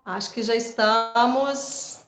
Acho que já estamos.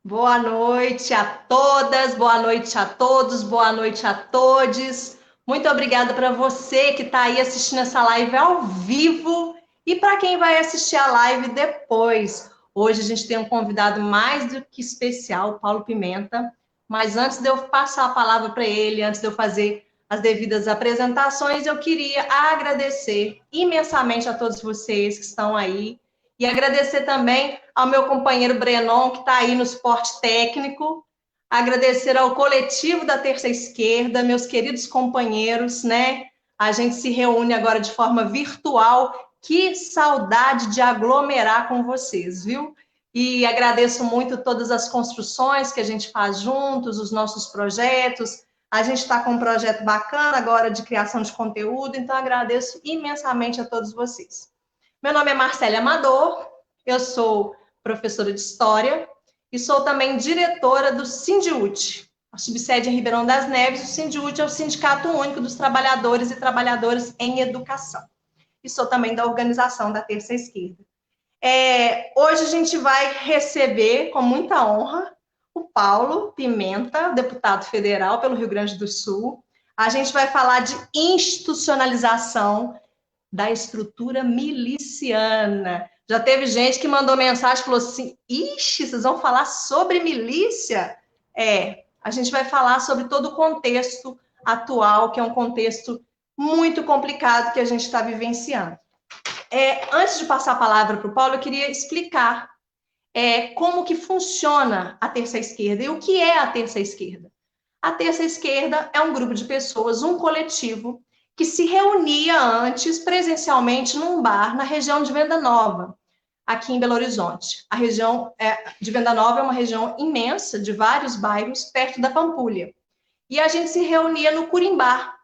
Boa noite a todas, boa noite a todos, boa noite a todes. Muito obrigada para você que está aí assistindo essa live ao vivo e para quem vai assistir a live depois. Hoje a gente tem um convidado mais do que especial, Paulo Pimenta. Mas antes de eu passar a palavra para ele, antes de eu fazer as devidas apresentações, eu queria agradecer imensamente a todos vocês que estão aí e agradecer também ao meu companheiro Brenon, que está aí no suporte técnico, agradecer ao coletivo da Terça Esquerda, meus queridos companheiros, né? A gente se reúne agora de forma virtual. Que saudade de aglomerar com vocês, viu? E agradeço muito todas as construções que a gente faz juntos, os nossos projetos. A gente está com um projeto bacana agora de criação de conteúdo, então agradeço imensamente a todos vocês. Meu nome é Marcele Amador, eu sou professora de História e sou também diretora do Sindiúte, a subsede em Ribeirão das Neves. O Sindiúte é o Sindicato Único dos Trabalhadores e Trabalhadoras em Educação. E sou também da organização da Terça Esquerda. Hoje a gente vai receber, com muita honra, o Paulo Pimenta, deputado federal pelo Rio Grande do Sul. A gente vai falar de institucionalização da estrutura miliciana. Já teve gente que mandou mensagem e falou assim: ixi, vocês vão falar sobre milícia? A gente vai falar sobre todo o contexto atual, que é um contexto muito complicado que a gente está vivenciando. Antes de passar a palavra para o Paulo, eu queria explicar como que funciona a Terça Esquerda e o que é a Terça Esquerda. A Terça Esquerda é um grupo de pessoas, um coletivo, que se reunia antes presencialmente num bar na região de Venda Nova, aqui em Belo Horizonte. A região de Venda Nova é uma região imensa, de vários bairros, perto da Pampulha. E a gente se reunia no Curimbá.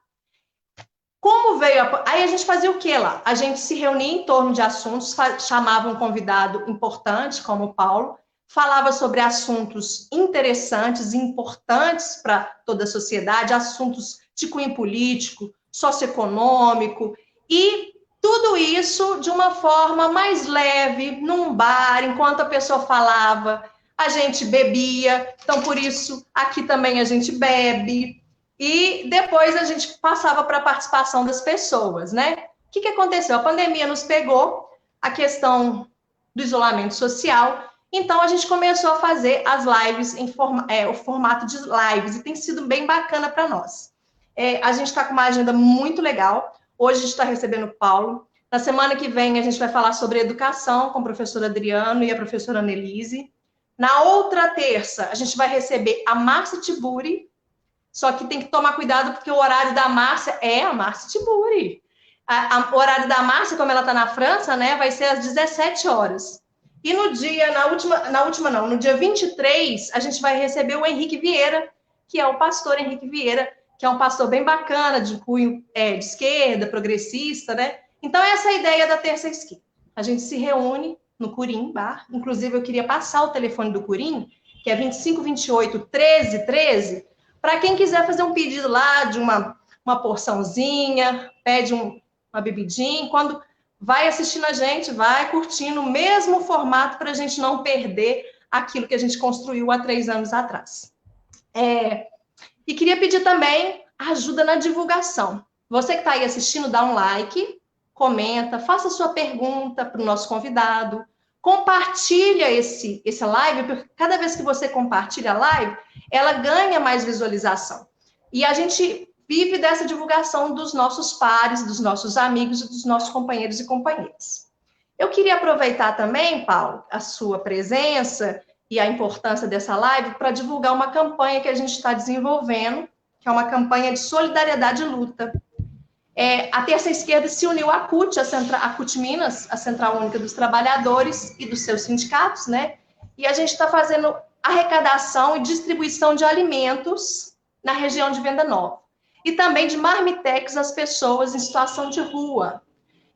Como veio Aí a gente fazia o que lá? A gente se reunia em torno de assuntos, chamava um convidado importante, como o Paulo, falava sobre assuntos interessantes e importantes para toda a sociedade, assuntos de cunho político, socioeconômico, e tudo isso de uma forma mais leve, num bar, enquanto a pessoa falava, a gente bebia. Então, por isso, aqui também a gente bebe. E depois a gente passava para a participação das pessoas, né? O que aconteceu? A pandemia nos pegou, a questão do isolamento social, então a gente começou a fazer as lives o formato de lives, e tem sido bem bacana para nós. A gente está com uma agenda muito legal. Hoje a gente está recebendo o Paulo. Na semana que vem a gente vai falar sobre educação com o professor Adriano e a professora Annelise. Na outra terça a gente vai receber a Márcia Tiburi. Só que tem que tomar cuidado, porque o horário da Márcia é a Márcia Tiburi. O horário da Márcia, como ela está na França, né, vai ser às 17 horas. E no dia 23, a gente vai receber o Henrique Vieira, que é o pastor Henrique Vieira, que é um pastor bem bacana, de cunho de esquerda, progressista, né? Então, essa é a ideia da Terça Esquerda. A gente se reúne no Curim Bar. Inclusive, eu queria passar o telefone do Curim, que é 2528-1313, para quem quiser fazer um pedido lá de uma porçãozinha, pede uma bebidinha, quando vai assistindo a gente, vai curtindo o mesmo formato para a gente não perder aquilo que a gente construiu há 3 anos atrás. E queria pedir também ajuda na divulgação. Você que está aí assistindo, dá um like, comenta, faça sua pergunta para o nosso convidado, compartilha essa live, porque cada vez que você compartilha a live, ela ganha mais visualização. E a gente vive dessa divulgação dos nossos pares, dos nossos amigos e dos nossos companheiros e companheiras. Eu queria aproveitar também, Paulo, a sua presença e a importância dessa live para divulgar uma campanha que a gente está desenvolvendo, que é uma campanha de solidariedade e luta. A Terça Esquerda se uniu à CUT, a CUT Minas, a Central Única dos Trabalhadores e dos seus sindicatos, né? E a gente está fazendo arrecadação e distribuição de alimentos na região de Venda Nova. E também de marmitex às pessoas em situação de rua.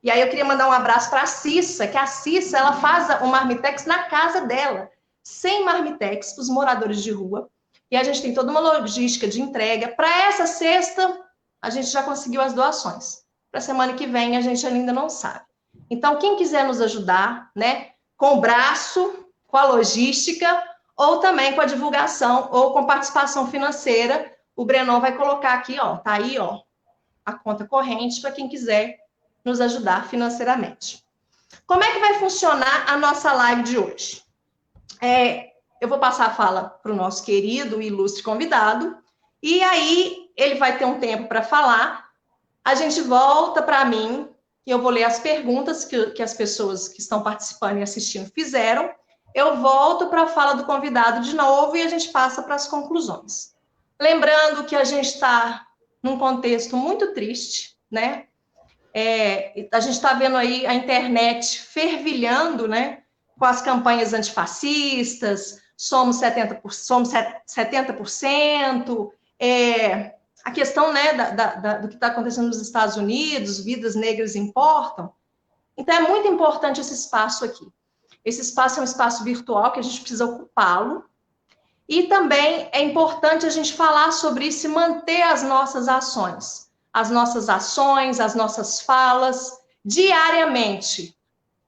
E aí eu queria mandar um abraço para a Cissa, que a Cissa, ela faz o marmitex na casa dela, sem marmitex para os moradores de rua. E a gente tem toda uma logística de entrega. Para essa sexta, a gente já conseguiu as doações. Para a semana que vem, a gente ainda não sabe. Então, quem quiser nos ajudar, né, com o braço, com a logística, ou também com a divulgação, ou com participação financeira. O Brenon vai colocar aqui, ó, tá aí, ó, a conta corrente para quem quiser nos ajudar financeiramente. Como é que vai funcionar a nossa live de hoje? Eu vou passar a fala para o nosso querido e ilustre convidado, e aí ele vai ter um tempo para falar, a gente volta para mim, e eu vou ler as perguntas que as pessoas que estão participando e assistindo fizeram, eu volto para a fala do convidado de novo e a gente passa para as conclusões. Lembrando que a gente está num contexto muito triste, né? A gente está vendo aí a internet fervilhando, né? Com as campanhas antifascistas, somos 70%, a questão, né, do que está acontecendo nos Estados Unidos, vidas negras importam. Então, é muito importante esse espaço aqui. Esse espaço é um espaço virtual que a gente precisa ocupá-lo. E também é importante a gente falar sobre isso e manter as nossas ações. As nossas falas, diariamente.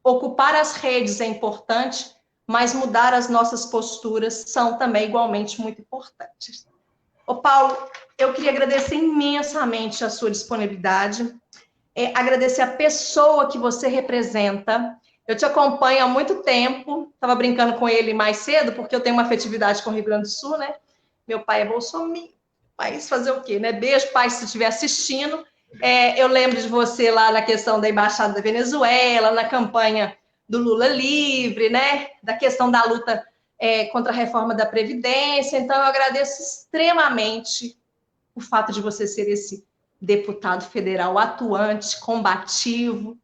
Ocupar as redes é importante, mas mudar as nossas posturas são também igualmente muito importantes. Ô Paulo, eu queria agradecer imensamente a sua disponibilidade, agradecer a pessoa que você representa. Eu te acompanho há muito tempo, estava brincando com ele mais cedo, porque eu tenho uma afetividade com o Rio Grande do Sul, né? Meu pai é bolsominion, mas fazer o quê, né? Beijo, pai, se estiver assistindo. Eu lembro de você lá na questão da Embaixada da Venezuela, na campanha do Lula livre, né? Da questão da luta contra a reforma da Previdência. Então, eu agradeço extremamente o fato de você ser esse deputado federal atuante, combativo.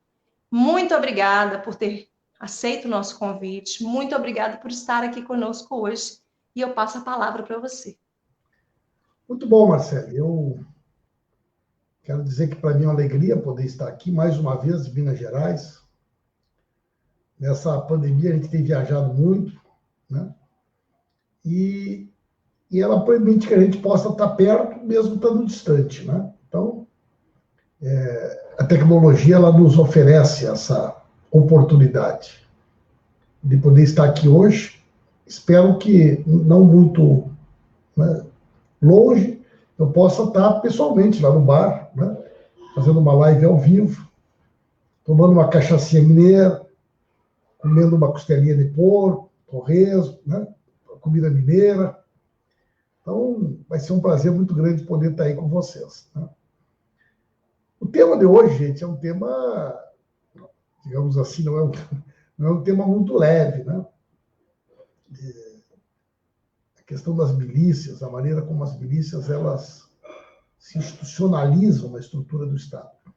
Muito obrigada por ter aceito o nosso convite. Muito obrigada por estar aqui conosco hoje. E eu passo a palavra para você. Muito bom, Marcelo. Eu quero dizer que para mim é uma alegria poder estar aqui mais uma vez em Minas Gerais. Nessa pandemia a gente tem viajado muito, né? E ela permite que a gente possa estar perto, mesmo estando distante, né? Então, a tecnologia ela nos oferece essa oportunidade de poder estar aqui hoje. Espero que não muito, né, longe, eu possa estar pessoalmente lá no bar, né, fazendo uma live ao vivo, tomando uma cachaçinha mineira, comendo uma costelinha de porco, torresmo, né, comida mineira. Então, vai ser um prazer muito grande poder estar aí com vocês, né? O tema de hoje, gente, é um tema, digamos assim, não é um tema muito leve, né? A questão das milícias, a maneira como as milícias elas se institucionalizam na estrutura do Estado. O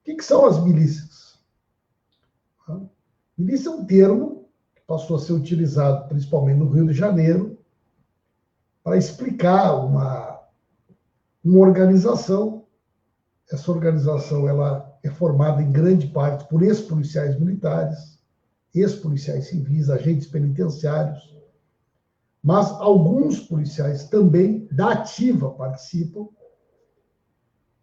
que são as milícias? Milícia é um termo que passou a ser utilizado principalmente no Rio de Janeiro para explicar uma organização. Essa organização ela é formada em grande parte por ex-policiais militares, ex-policiais civis, agentes penitenciários, mas alguns policiais também da ativa participam,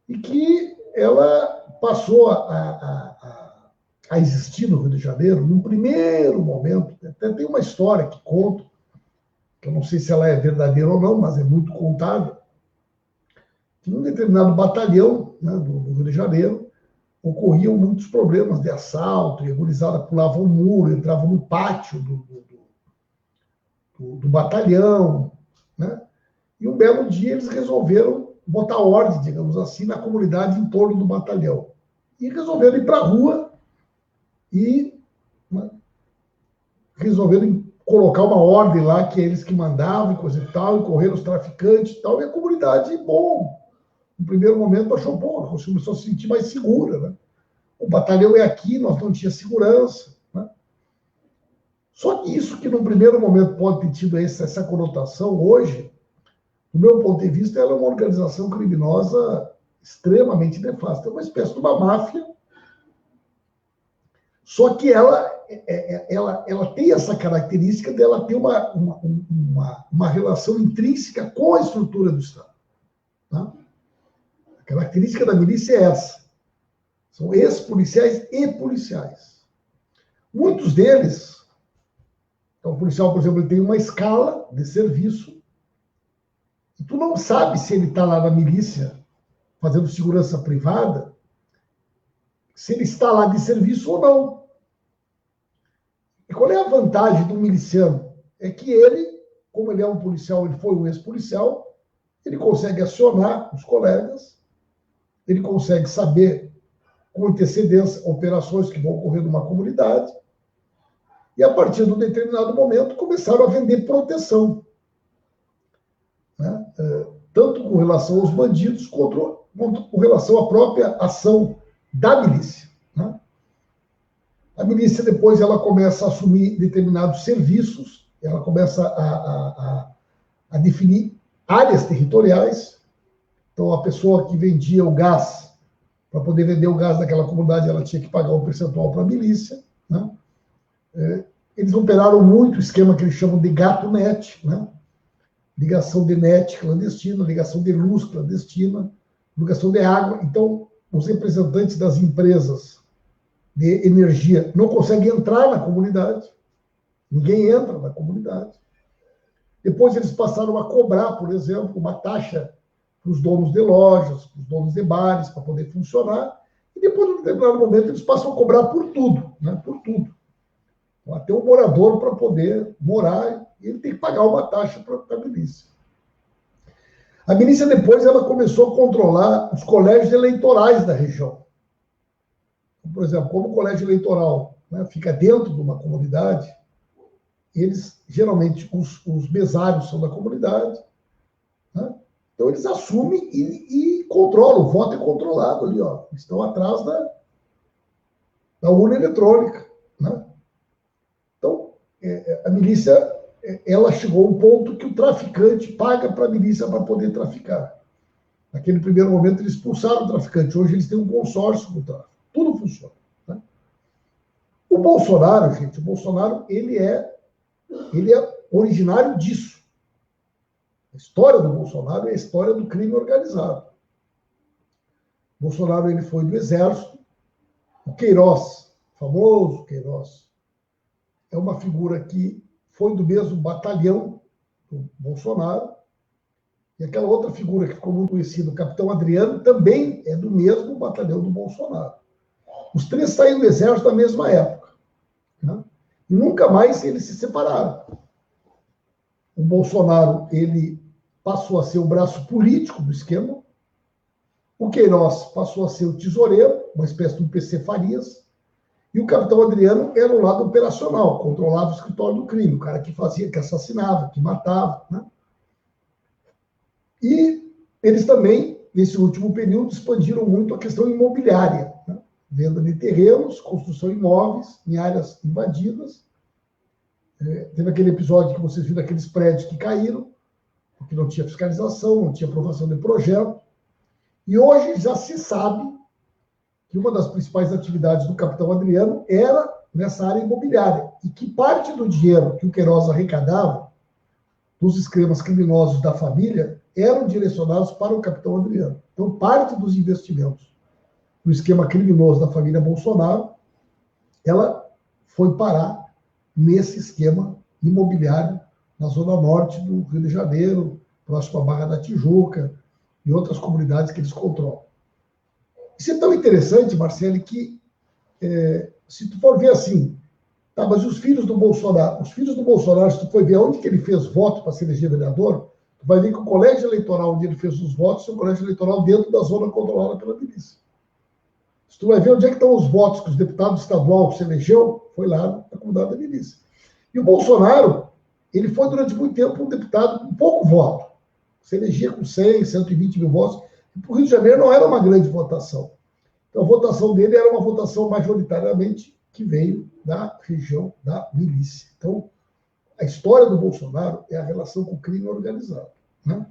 e que ela passou a existir no Rio de Janeiro num primeiro momento. Até tem uma história que conto, que eu não sei se ela é verdadeira ou não, mas é muito contada, que num determinado batalhão, né, do Rio de Janeiro, ocorriam muitos problemas de assalto, e a gurizada pulava o muro, entrava no pátio do batalhão, né? E um belo dia eles resolveram botar ordem, digamos assim, na comunidade em torno do batalhão. E resolveram ir para a rua e, né, resolveram colocar uma ordem lá, que é eles que mandavam e coisa e tal, e correram os traficantes e tal, e a comunidade, bom, no primeiro momento achou, bom, começou a se sentir mais segura, né? O batalhão é aqui, nós não tínhamos segurança, né? Só que isso que no primeiro momento pode ter tido essa conotação, hoje, do meu ponto de vista, ela é uma organização criminosa extremamente nefasta, é uma espécie de uma máfia, só que ela tem essa característica dela ter uma relação intrínseca com a estrutura do Estado, tá? A característica da milícia é essa. São ex-policiais e policiais. Muitos deles Então, o policial, por exemplo, ele tem uma escala de serviço e tu não sabe se ele está lá na milícia fazendo segurança privada, se ele está lá de serviço ou não. E qual é a vantagem do miliciano? É que ele, como ele é um policial, ele foi um ex-policial, ele consegue acionar os colegas, ele consegue saber com antecedência operações que vão ocorrer numa comunidade, e a partir de um determinado momento começaram a vender proteção, né? Tanto com relação aos bandidos quanto com relação à própria ação da milícia, né? A milícia depois ela começa a assumir determinados serviços, ela começa a definir áreas territoriais. Então, a pessoa que vendia o gás, para poder vender o gás naquela comunidade, ela tinha que pagar um percentual para a milícia, né? Eles operaram muito o esquema que eles chamam de gato-net, né? Ligação de net clandestina, ligação de luz clandestina, ligação de água. Então, os representantes das empresas de energia não conseguem entrar na comunidade, ninguém entra na comunidade. Depois eles passaram a cobrar, por exemplo, uma taxa para os donos de lojas, para os donos de bares, para poder funcionar, e depois, em um determinado momento, eles passam a cobrar por tudo, né? Por tudo. Então, até o morador, para poder morar, ele tem que pagar uma taxa para a milícia. A milícia, depois, ela começou a controlar os colégios eleitorais da região. Por exemplo, como o colégio eleitoral, né, fica dentro de uma comunidade, eles, geralmente, os mesários são da comunidade, né? Então, eles assumem e controlam, o voto é controlado ali, ó. Eles estão atrás da urna eletrônica, né? Então, a milícia, ela chegou a um ponto que o traficante paga para a milícia para poder traficar. Naquele primeiro momento, eles expulsaram o traficante. Hoje, eles têm um consórcio com o tráfico. Tudo funciona, né? O Bolsonaro, gente, ele é originário disso. A história do Bolsonaro é a história do crime organizado. O Bolsonaro, ele foi do Exército. O Queiroz, famoso Queiroz, é uma figura que foi do mesmo batalhão do Bolsonaro. E aquela outra figura que ficou muito conhecida, o capitão Adriano, também é do mesmo batalhão do Bolsonaro. Os três saíram do Exército na mesma época, né? E nunca mais eles se separaram. O Bolsonaro, ele passou a ser o braço político do esquema. O Queiroz passou a ser o tesoureiro, uma espécie de um PC Farias. E o capitão Adriano era o lado operacional, controlava o escritório do crime, o cara que fazia, que assassinava, que matava, né? E eles também, nesse último período, expandiram muito a questão imobiliária, né? Venda de terrenos, construção de imóveis em áreas invadidas. Teve aquele episódio que vocês viram, aqueles prédios que caíram, porque não tinha fiscalização, não tinha aprovação de projeto. E hoje já se sabe que uma das principais atividades do capitão Adriano era nessa área imobiliária, e que parte do dinheiro que o Queiroz arrecadava dos esquemas criminosos da família eram direcionados para o capitão Adriano. Então, parte dos investimentos do esquema criminoso da família Bolsonaro, ela foi parar nesse esquema imobiliário na zona norte do Rio de Janeiro, próximo à Barra da Tijuca e outras comunidades que eles controlam. Isso é tão interessante, Marcelo, que se tu for ver assim, tá, mas os filhos do Bolsonaro, se tu for ver onde que ele fez voto para se eleger vereador, tu vai ver que o colégio eleitoral onde ele fez os votos é o colégio eleitoral dentro da zona controlada pela milícia. Se tu vai ver onde é que estão os votos que os deputados estaduais se elegeu, foi lá na comunidade da milícia. E o Bolsonaro, ele foi durante muito tempo um deputado com pouco voto. Se elegia com 100, 120 mil votos. E para o Rio de Janeiro não era uma grande votação. Então a votação dele era uma votação majoritariamente que veio da região da milícia. Então, a história do Bolsonaro é a relação com o crime organizado, né?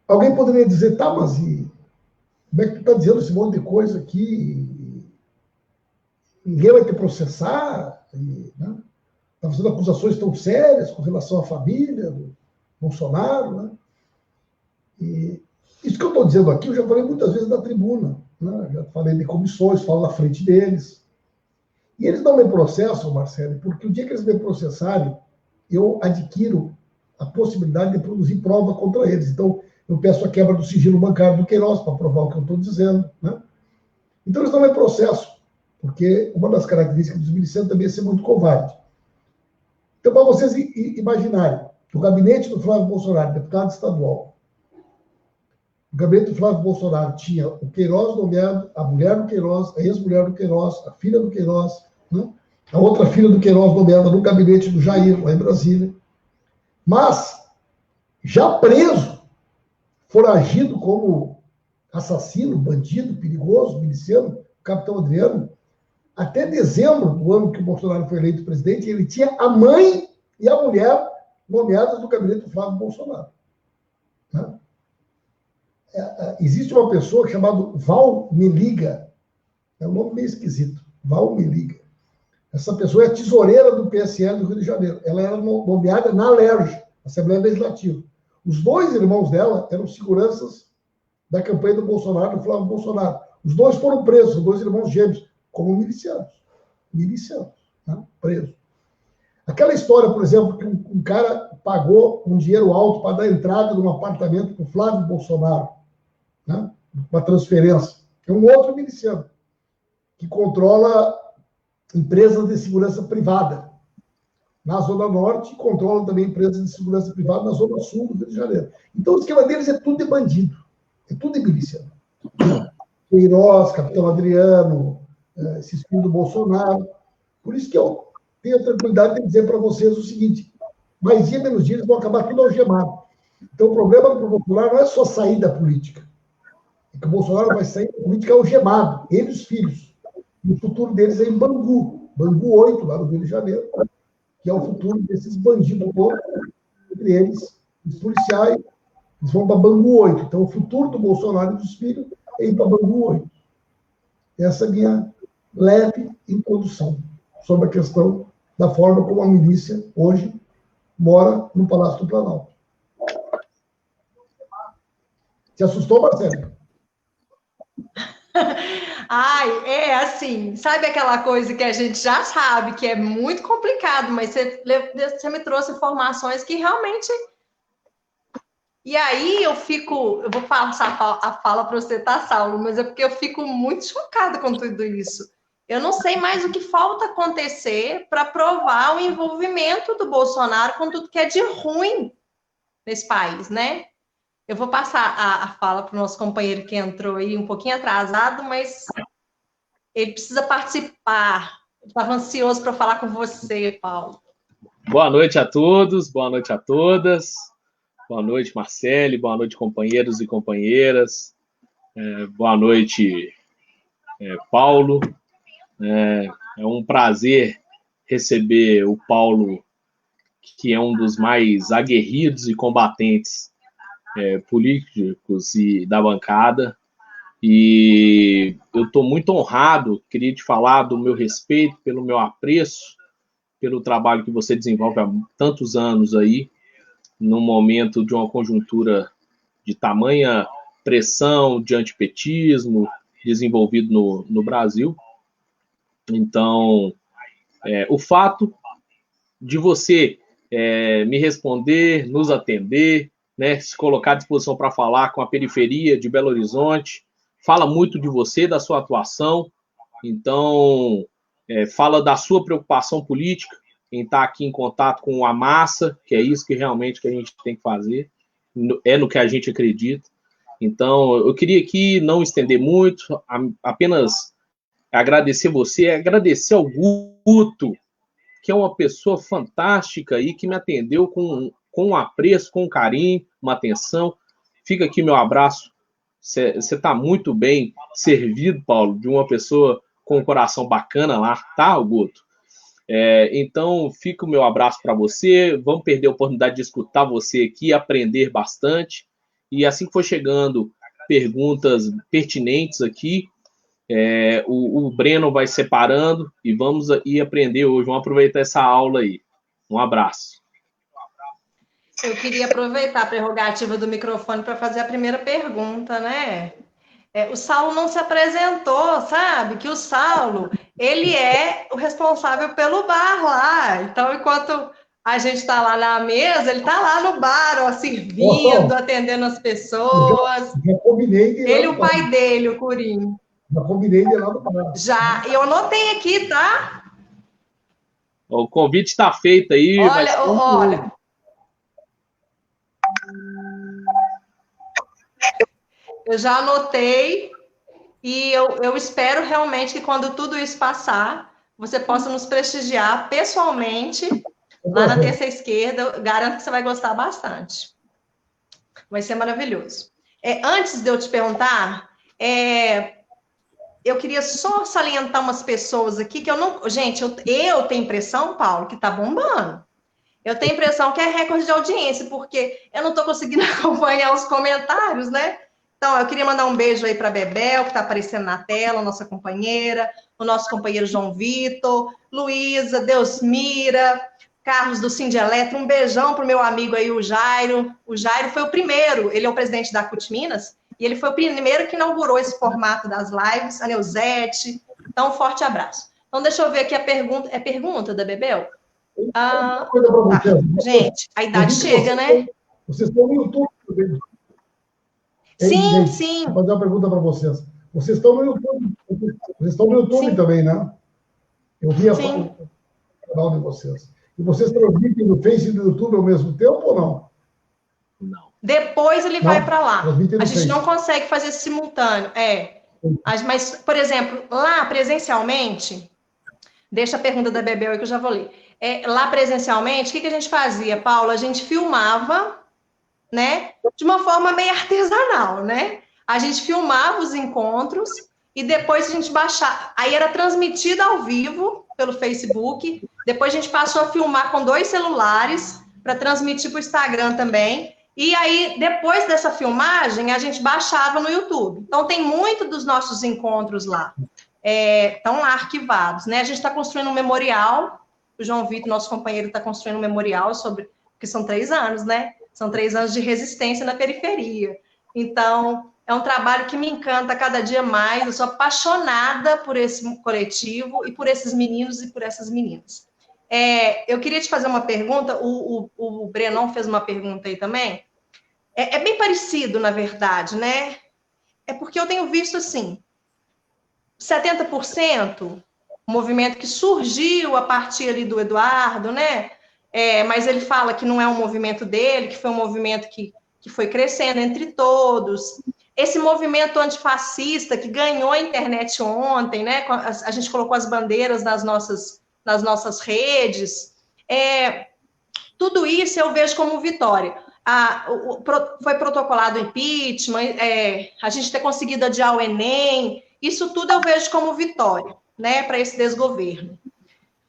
Alguém poderia dizer, tá, mas como é que tu está dizendo esse monte de coisa aqui? Ninguém vai te processar? Né? Está fazendo acusações tão sérias com relação à família do Bolsonaro, né? E isso que eu estou dizendo aqui, eu já falei muitas vezes na tribuna, né? Já falei de comissões, falo na frente deles. E eles não me processam, Marcelo, porque o dia que eles me processarem, eu adquiro a possibilidade de produzir prova contra eles. Então, eu peço a quebra do sigilo bancário do Queiroz para provar o que eu estou dizendo, né? Então, eles não me processam, porque uma das características dos milicianos também é ser muito covarde. Então, para vocês imaginarem, o gabinete do Flávio Bolsonaro, deputado estadual, o gabinete do Flávio Bolsonaro tinha o Queiroz nomeado, a mulher do Queiroz, a ex-mulher do Queiroz, a filha do Queiroz, né? A outra filha do Queiroz nomeada no gabinete do Jair, lá em Brasília. Mas, já preso, foragido como assassino, bandido, perigoso, miliciano, o capitão Adriano, até dezembro do ano que o Bolsonaro foi eleito presidente, ele tinha a mãe e a mulher nomeadas no gabinete do Flávio Bolsonaro. Né? Existe uma pessoa chamada Val Meliga, é um nome meio esquisito, Val Meliga. Essa pessoa é a tesoureira do PSL do Rio de Janeiro. Ela era nomeada na LERJ, Assembleia Legislativa. Os dois irmãos dela eram seguranças da campanha do Bolsonaro, do Flávio Bolsonaro. Os dois foram presos, os dois irmãos gêmeos, como milicianos. Milicianos, né? Presos. Aquela história, por exemplo, que um cara pagou um dinheiro alto para dar entrada num apartamento para o Flávio Bolsonaro, né? Uma transferência. É um outro miliciano que controla empresas de segurança privada na Zona Norte e controla também empresas de segurança privada na Zona Sul do Rio de Janeiro. Então, o esquema deles é tudo de bandido. É tudo de miliciano. Queiroz, Capitão Adriano, esses filhos do Bolsonaro. Por isso que eu tenho a tranquilidade de dizer para vocês o seguinte: mais dia, menos dia, eles vão acabar tudo algemado. Então, o problema do Bolsonaro não é só sair da política. É que o Bolsonaro vai sair da política algemado, ele e os filhos. E o futuro deles é em Bangu, Bangu 8, lá no Rio de Janeiro, que é o futuro desses bandidos todos, entre eles, os policiais, eles vão para Bangu 8. Então, o futuro do Bolsonaro e dos filhos é ir para Bangu 8. Essa é a minha leve introdução sobre a questão da forma como a milícia hoje mora no Palácio do Planalto. Te assustou, Marcelo? Ai, é assim, sabe aquela coisa que a gente já sabe que é muito complicado, mas você me trouxe informações que realmente. E aí eu vou passar a fala para você, tá, Saulo? Mas é porque eu fico muito chocada com tudo isso. Eu não sei mais o que falta acontecer para provar o envolvimento do Bolsonaro com tudo que é de ruim nesse país, né? Eu vou passar a fala para o nosso companheiro que entrou aí um pouquinho atrasado, mas ele precisa participar. Estava ansioso para falar com você, Paulo. Boa noite a todos, boa noite a todas. Boa noite, Marcele, boa noite, companheiros e companheiras. Boa noite, Paulo. É um prazer receber o Paulo, que é um dos mais aguerridos e combatentes políticos e da bancada. E eu estou muito honrado, queria te falar do meu respeito, pelo meu apreço, pelo trabalho que você desenvolve há tantos anos aí, num momento de uma conjuntura de tamanha pressão de antipetismo desenvolvido no Brasil. Então, o fato de você me responder, nos atender, né, se colocar à disposição para falar com a periferia de Belo Horizonte, fala muito de você, da sua atuação. Então, fala da sua preocupação política em estar aqui em contato com a massa, que é isso que realmente que a gente tem que fazer, é no que a gente acredita. Então, eu queria aqui não estender muito, apenas agradecer você, agradecer ao Guto, que é uma pessoa fantástica aí, que me atendeu com um apreço, com um carinho, uma atenção. Fica aqui meu abraço. Você está muito bem servido, Paulo, de uma pessoa com um coração bacana lá, tá, Guto? Então, fica o meu abraço para você. Vamos perder a oportunidade de escutar você aqui, aprender bastante. E assim que for chegando perguntas pertinentes aqui, o Breno vai separando e vamos ir aprender hoje. Vamos aproveitar essa aula aí. Um abraço. Eu queria aproveitar a prerrogativa do microfone para fazer a primeira pergunta, né? O Saulo não se apresentou, sabe? Que o Saulo, ele é o responsável pelo bar lá. Então, enquanto a gente está lá na mesa, ele está lá no bar, ó, servindo, atendendo as pessoas. Já combinei de ir ele e lá o pai dele, o Curinho. Já combinei de ir lá no bar. Já, eu anotei aqui, tá? O convite está feito aí. Olha. Eu já anotei e eu espero realmente que quando tudo isso passar, você possa nos prestigiar pessoalmente lá na Terça Esquerda. Eu garanto que você vai gostar bastante. Vai ser maravilhoso. Antes de eu te perguntar, eu queria só salientar umas pessoas aqui que eu não... Gente, eu tenho impressão, Paulo, que tá bombando. Eu tenho impressão que é recorde de audiência, porque eu não estou conseguindo acompanhar os comentários, né? Então, eu queria mandar um beijo aí para a Bebel, que está aparecendo na tela, nossa companheira, o nosso companheiro João Vitor, Luísa, Deusmira, Carlos do Cindy Eletro, um beijão para o meu amigo aí, o Jairo. O Jairo foi o primeiro, ele é o presidente da CUT Minas, e ele foi o primeiro que inaugurou esse formato das lives, a Neuzete. Então, um forte abraço. Então, deixa eu ver aqui a pergunta. É pergunta da Bebel? Tá. Gente, a idade chega, né? Vocês estão no YouTube também. Sim, sim. Vou fazer uma pergunta para vocês. Vocês estão no YouTube. Vocês estão no YouTube também, né? Eu vi o canal de vocês. E vocês transmitem no Face e no YouTube ao mesmo tempo ou não? Não. Depois ele vai para lá. A gente não Face. consegue fazer simultâneo. Mas, por exemplo, lá presencialmente, deixa a pergunta da Bebel aí que eu já vou ler. Lá presencialmente, o que a gente fazia, Paulo? A gente filmava, né? De uma forma meio artesanal, né? A gente filmava os encontros e depois a gente baixava. Aí era transmitido ao vivo pelo Facebook. Depois a gente passou a filmar com 2 celulares para transmitir para o Instagram também. E aí, depois dessa filmagem, a gente baixava no YouTube. Então, tem muito dos nossos encontros lá. Estão lá arquivados, né? A gente está construindo um memorial. O João Vitor, nosso companheiro, está construindo um memorial porque são 3 anos, né? São 3 anos de resistência na periferia. Então, é um trabalho que me encanta cada dia mais. Eu sou apaixonada por esse coletivo e por esses meninos e por essas meninas. Eu queria te fazer uma pergunta. O Brenão fez uma pergunta aí também. É bem parecido, na verdade, né? É porque eu tenho visto, assim, 70%, movimento que surgiu a partir ali do Eduardo, né? Mas ele fala que não é um movimento dele, que foi um movimento que foi crescendo entre todos. Esse movimento antifascista que ganhou a internet ontem, né? A gente colocou as bandeiras nas nossas redes. Tudo isso eu vejo como vitória. Foi protocolado o impeachment, a gente ter conseguido adiar o Enem, isso tudo eu vejo como vitória, né, para esse desgoverno.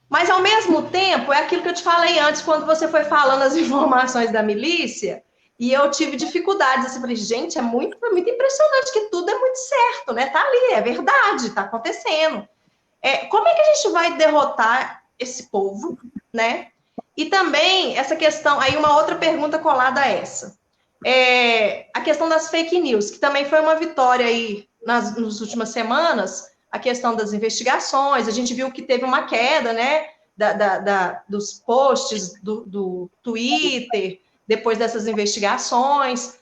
Mas, ao mesmo tempo, é aquilo que eu te falei antes, quando você foi falando as informações da milícia, e eu tive dificuldades. Assim, falei, gente, é muito impressionante que tudo é muito certo, né? Tá ali, é verdade, tá acontecendo. Como é que a gente vai derrotar esse povo, né? E também essa questão, aí uma outra pergunta colada a essa. A questão das fake news, que também foi uma vitória aí nas últimas semanas, a questão das investigações, a gente viu que teve uma queda, né, dos posts do Twitter, depois dessas investigações.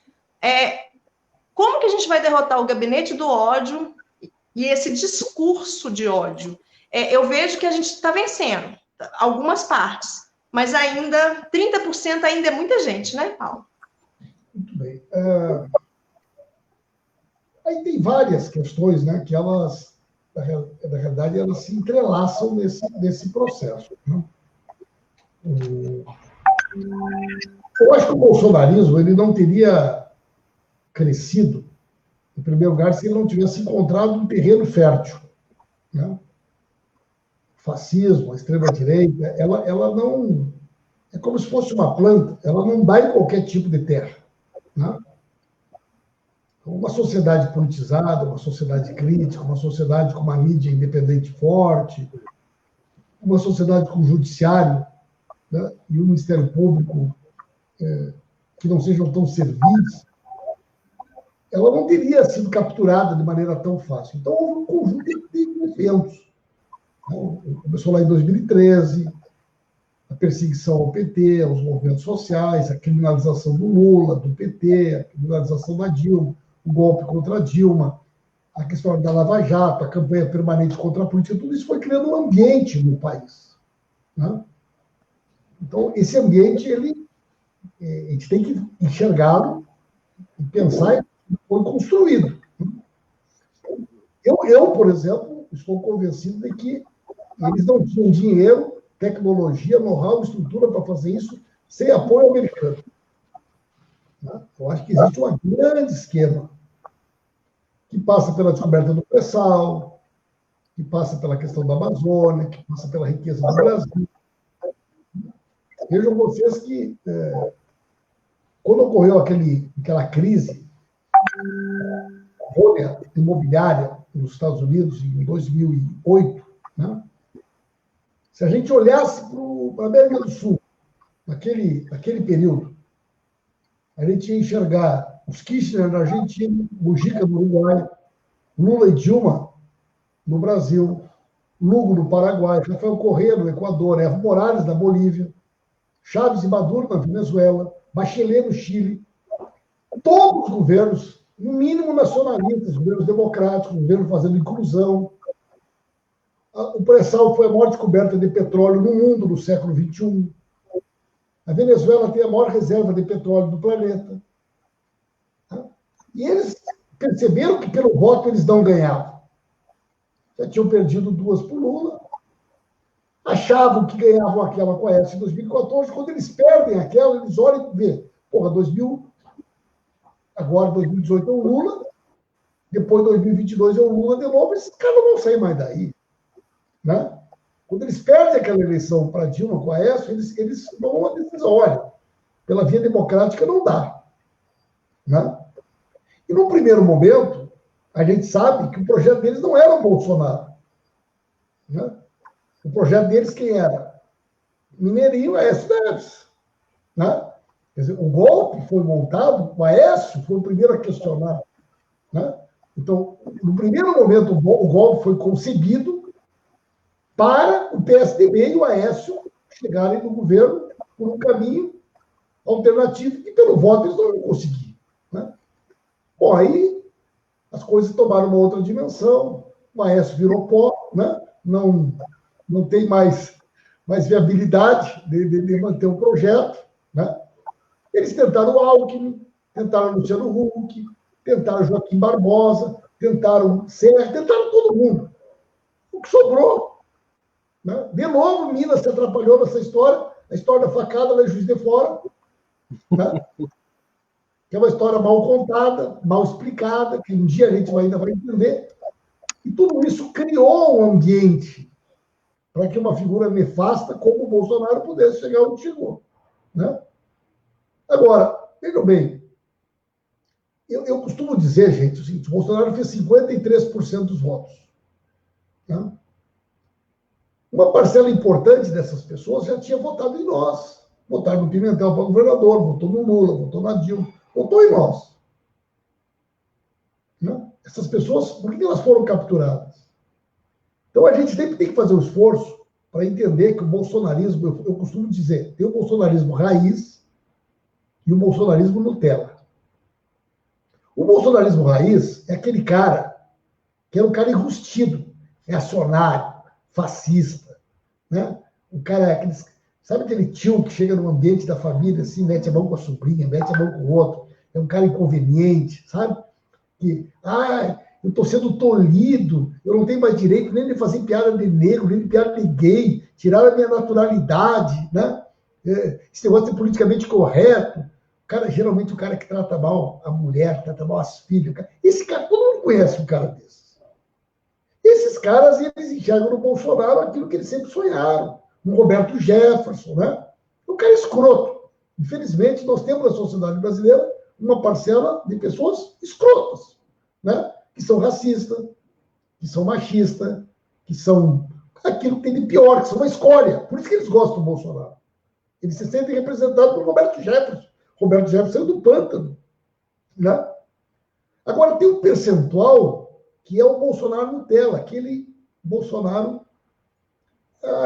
Como que a gente vai derrotar o gabinete do ódio e esse discurso de ódio? Eu vejo que a gente está vencendo algumas partes, mas ainda, 30% ainda é muita gente, né, Paulo? Muito bem. Aí tem várias questões, né, que elas, na realidade, elas se entrelaçam nesse processo. Né? Eu acho que o bolsonarismo ele não teria crescido, em primeiro lugar, se ele não tivesse encontrado um terreno fértil. Né? O fascismo, a extrema-direita, ela não... É como se fosse uma planta, ela não dá em qualquer tipo de terra. Né? Uma sociedade politizada, uma sociedade crítica, uma sociedade com uma mídia independente forte, uma sociedade com judiciário, né, e um Ministério Público que não sejam tão servis, ela não teria sido capturada de maneira tão fácil. Então, houve um conjunto de eventos. Começou lá em 2013, a perseguição ao PT, aos movimentos sociais, a criminalização do Lula, do PT, a criminalização da Dilma, o golpe contra a Dilma, a questão da Lava Jato, a campanha permanente contra a política, tudo isso foi criando um ambiente no país. Né? Então, esse ambiente, a gente tem que enxergá-lo e pensar que foi construído. Eu, por exemplo, estou convencido de que eles não tinham dinheiro, tecnologia, know-how, estrutura para fazer isso sem apoio americano. Eu acho que existe um grande esquema que passa pela descoberta do pré-sal, que passa pela questão da Amazônia, que passa pela riqueza do Brasil. Vejam vocês que, quando ocorreu aquela crise imobiliária nos Estados Unidos, em 2008, né? Se a gente olhasse para a América do Sul, naquele período, a gente ia enxergar os Kirchner na Argentina, Mujica no Uruguai, Lula e Dilma no Brasil, Lugo no Paraguai, Rafael Correa no Equador, Evo Morales na Bolívia, Chávez e Maduro na Venezuela, Bachelet no Chile. Todos os governos, no mínimo nacionalistas, governos democráticos, governos fazendo inclusão. O pré-sal foi a maior descoberta de petróleo no mundo no século XXI. A Venezuela tem a maior reserva de petróleo do planeta. E eles perceberam que pelo voto eles não ganhavam. Já tinham perdido 2 por Lula, achavam que ganhavam aquela com a Aécio em 2014, quando eles perdem aquela, eles olham e vê, agora 2018 é o Lula, depois 2022 é o Lula de novo, esses caras não vão sair mais daí. Né? Quando eles perdem aquela eleição para Dilma com a Aécio, eles tomam uma decisão, olha, pela via democrática não dá. Né? E no primeiro momento, a gente sabe que o projeto deles não era o Bolsonaro. Né? O projeto deles quem era? Mineirinho, Aécio Neves. Né? Quer dizer, o golpe foi montado, o Aécio foi o primeiro a questionar. Né? Então, no primeiro momento, o golpe foi concebido para o PSDB e o Aécio chegarem no governo por um caminho alternativo que, pelo voto, eles não iam conseguir. Né? Bom, aí as coisas tomaram uma outra dimensão, o Aécio virou pó, né? Não tem mais viabilidade de manter o projeto. Né? Eles tentaram o Alckmin, tentaram o Luciano Huck, tentaram Joaquim Barbosa, tentaram Serra, tentaram todo mundo. O que sobrou? Né? De novo, Minas se atrapalhou nessa história, a história da facada lá em Juiz de Fora, né? Que é uma história mal contada, mal explicada, que um dia a gente ainda vai entender. E tudo isso criou um ambiente para que uma figura nefasta como o Bolsonaro pudesse chegar onde chegou. Né? Agora, vejam bem, eu costumo dizer, gente, o seguinte, o Bolsonaro fez 53% dos votos. Né? Uma parcela importante dessas pessoas já tinha votado em nós. Votaram no Pimentel para governador, votou no Lula, votou na Dilma, votou em nós. Né? Essas pessoas, por que elas foram capturadas? Então, a gente sempre tem que fazer um esforço para entender que o bolsonarismo, eu costumo dizer, tem o bolsonarismo raiz e o bolsonarismo Nutella. O bolsonarismo raiz é aquele cara que é um cara enrustido, reacionário, fascista. Né? O cara, sabe aquele tio que chega no ambiente da família, assim, mete a mão com a sobrinha, mete a mão com o outro, é um cara inconveniente, sabe? Que, eu estou sendo tolhido, eu não tenho mais direito nem de fazer piada de negro, nem de piada de gay, tiraram a minha naturalidade, né? Esse negócio de politicamente correto. Geralmente o cara que trata mal a mulher, trata mal as filhas. Esse cara, todo mundo conhece um cara desses. Esses caras, eles enxergam no Bolsonaro aquilo que eles sempre sonharam. No Roberto Jefferson, né? Um cara escroto. Infelizmente, nós temos na sociedade brasileira uma parcela de pessoas escrotas, né? Que são racistas, que são machistas, que são aquilo que tem de pior, que são uma escória. Por isso que eles gostam do Bolsonaro. Eles se sentem representados por Roberto Jefferson. Roberto Jefferson saiu do pântano. Né? Agora, tem um percentual que é o Bolsonaro Nutella, aquele Bolsonaro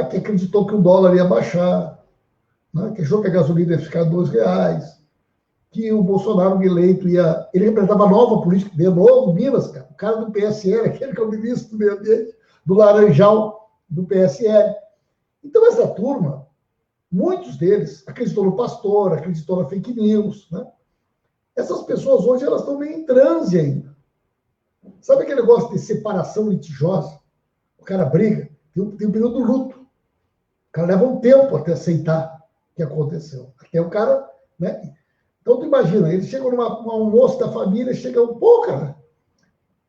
que acreditou que o dólar ia baixar, né? Que achou que a gasolina ia ficar R$ 2, que o Bolsonaro eleito ia... Ele representava a nova política, de novo, Minas, cara. O cara do PSL, aquele que é o ministro do meio ambiente, do Laranjal, do PSL. Então, essa turma, muitos deles acreditou no pastor, acreditou na fake news, né? Essas pessoas hoje, elas estão meio em transe ainda. Sabe aquele negócio de separação litigiosa? O cara briga, tem um período do luto. O cara leva um tempo até aceitar o que aconteceu. Até o cara, né? Então, tu imagina, ele chega num almoço da família, chega pô, cara.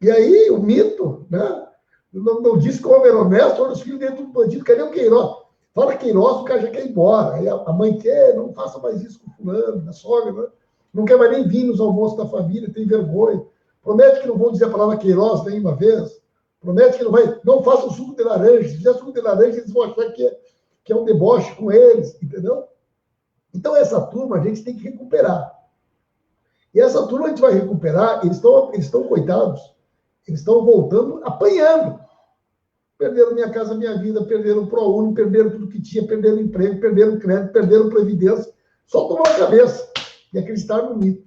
E aí, o mito, né? Não disse que o homem era honesto, olha os filhos dentro do bandido, cadê o Queiroz? Fala Queiroz, o cara já quer ir embora. Aí a mãe quer, não faça mais isso com o fulano, a sogra, né? Não quer mais nem vir nos almoços da família, tem vergonha. Promete que não vão dizer a palavra Queiroz nenhuma vez. Promete que não faça o suco de laranja. Se fizer suco de laranja, eles vão achar que é um deboche com eles, entendeu? Então, essa turma a gente tem que recuperar. E essa turma a gente vai recuperar, eles estão coitados, eles estão voltando, apanhando. Perderam Minha Casa Minha Vida, perderam o ProUni, perderam tudo que tinha, perderam emprego, perderam crédito, perderam previdência. Só tomar a cabeça e acreditar no mito.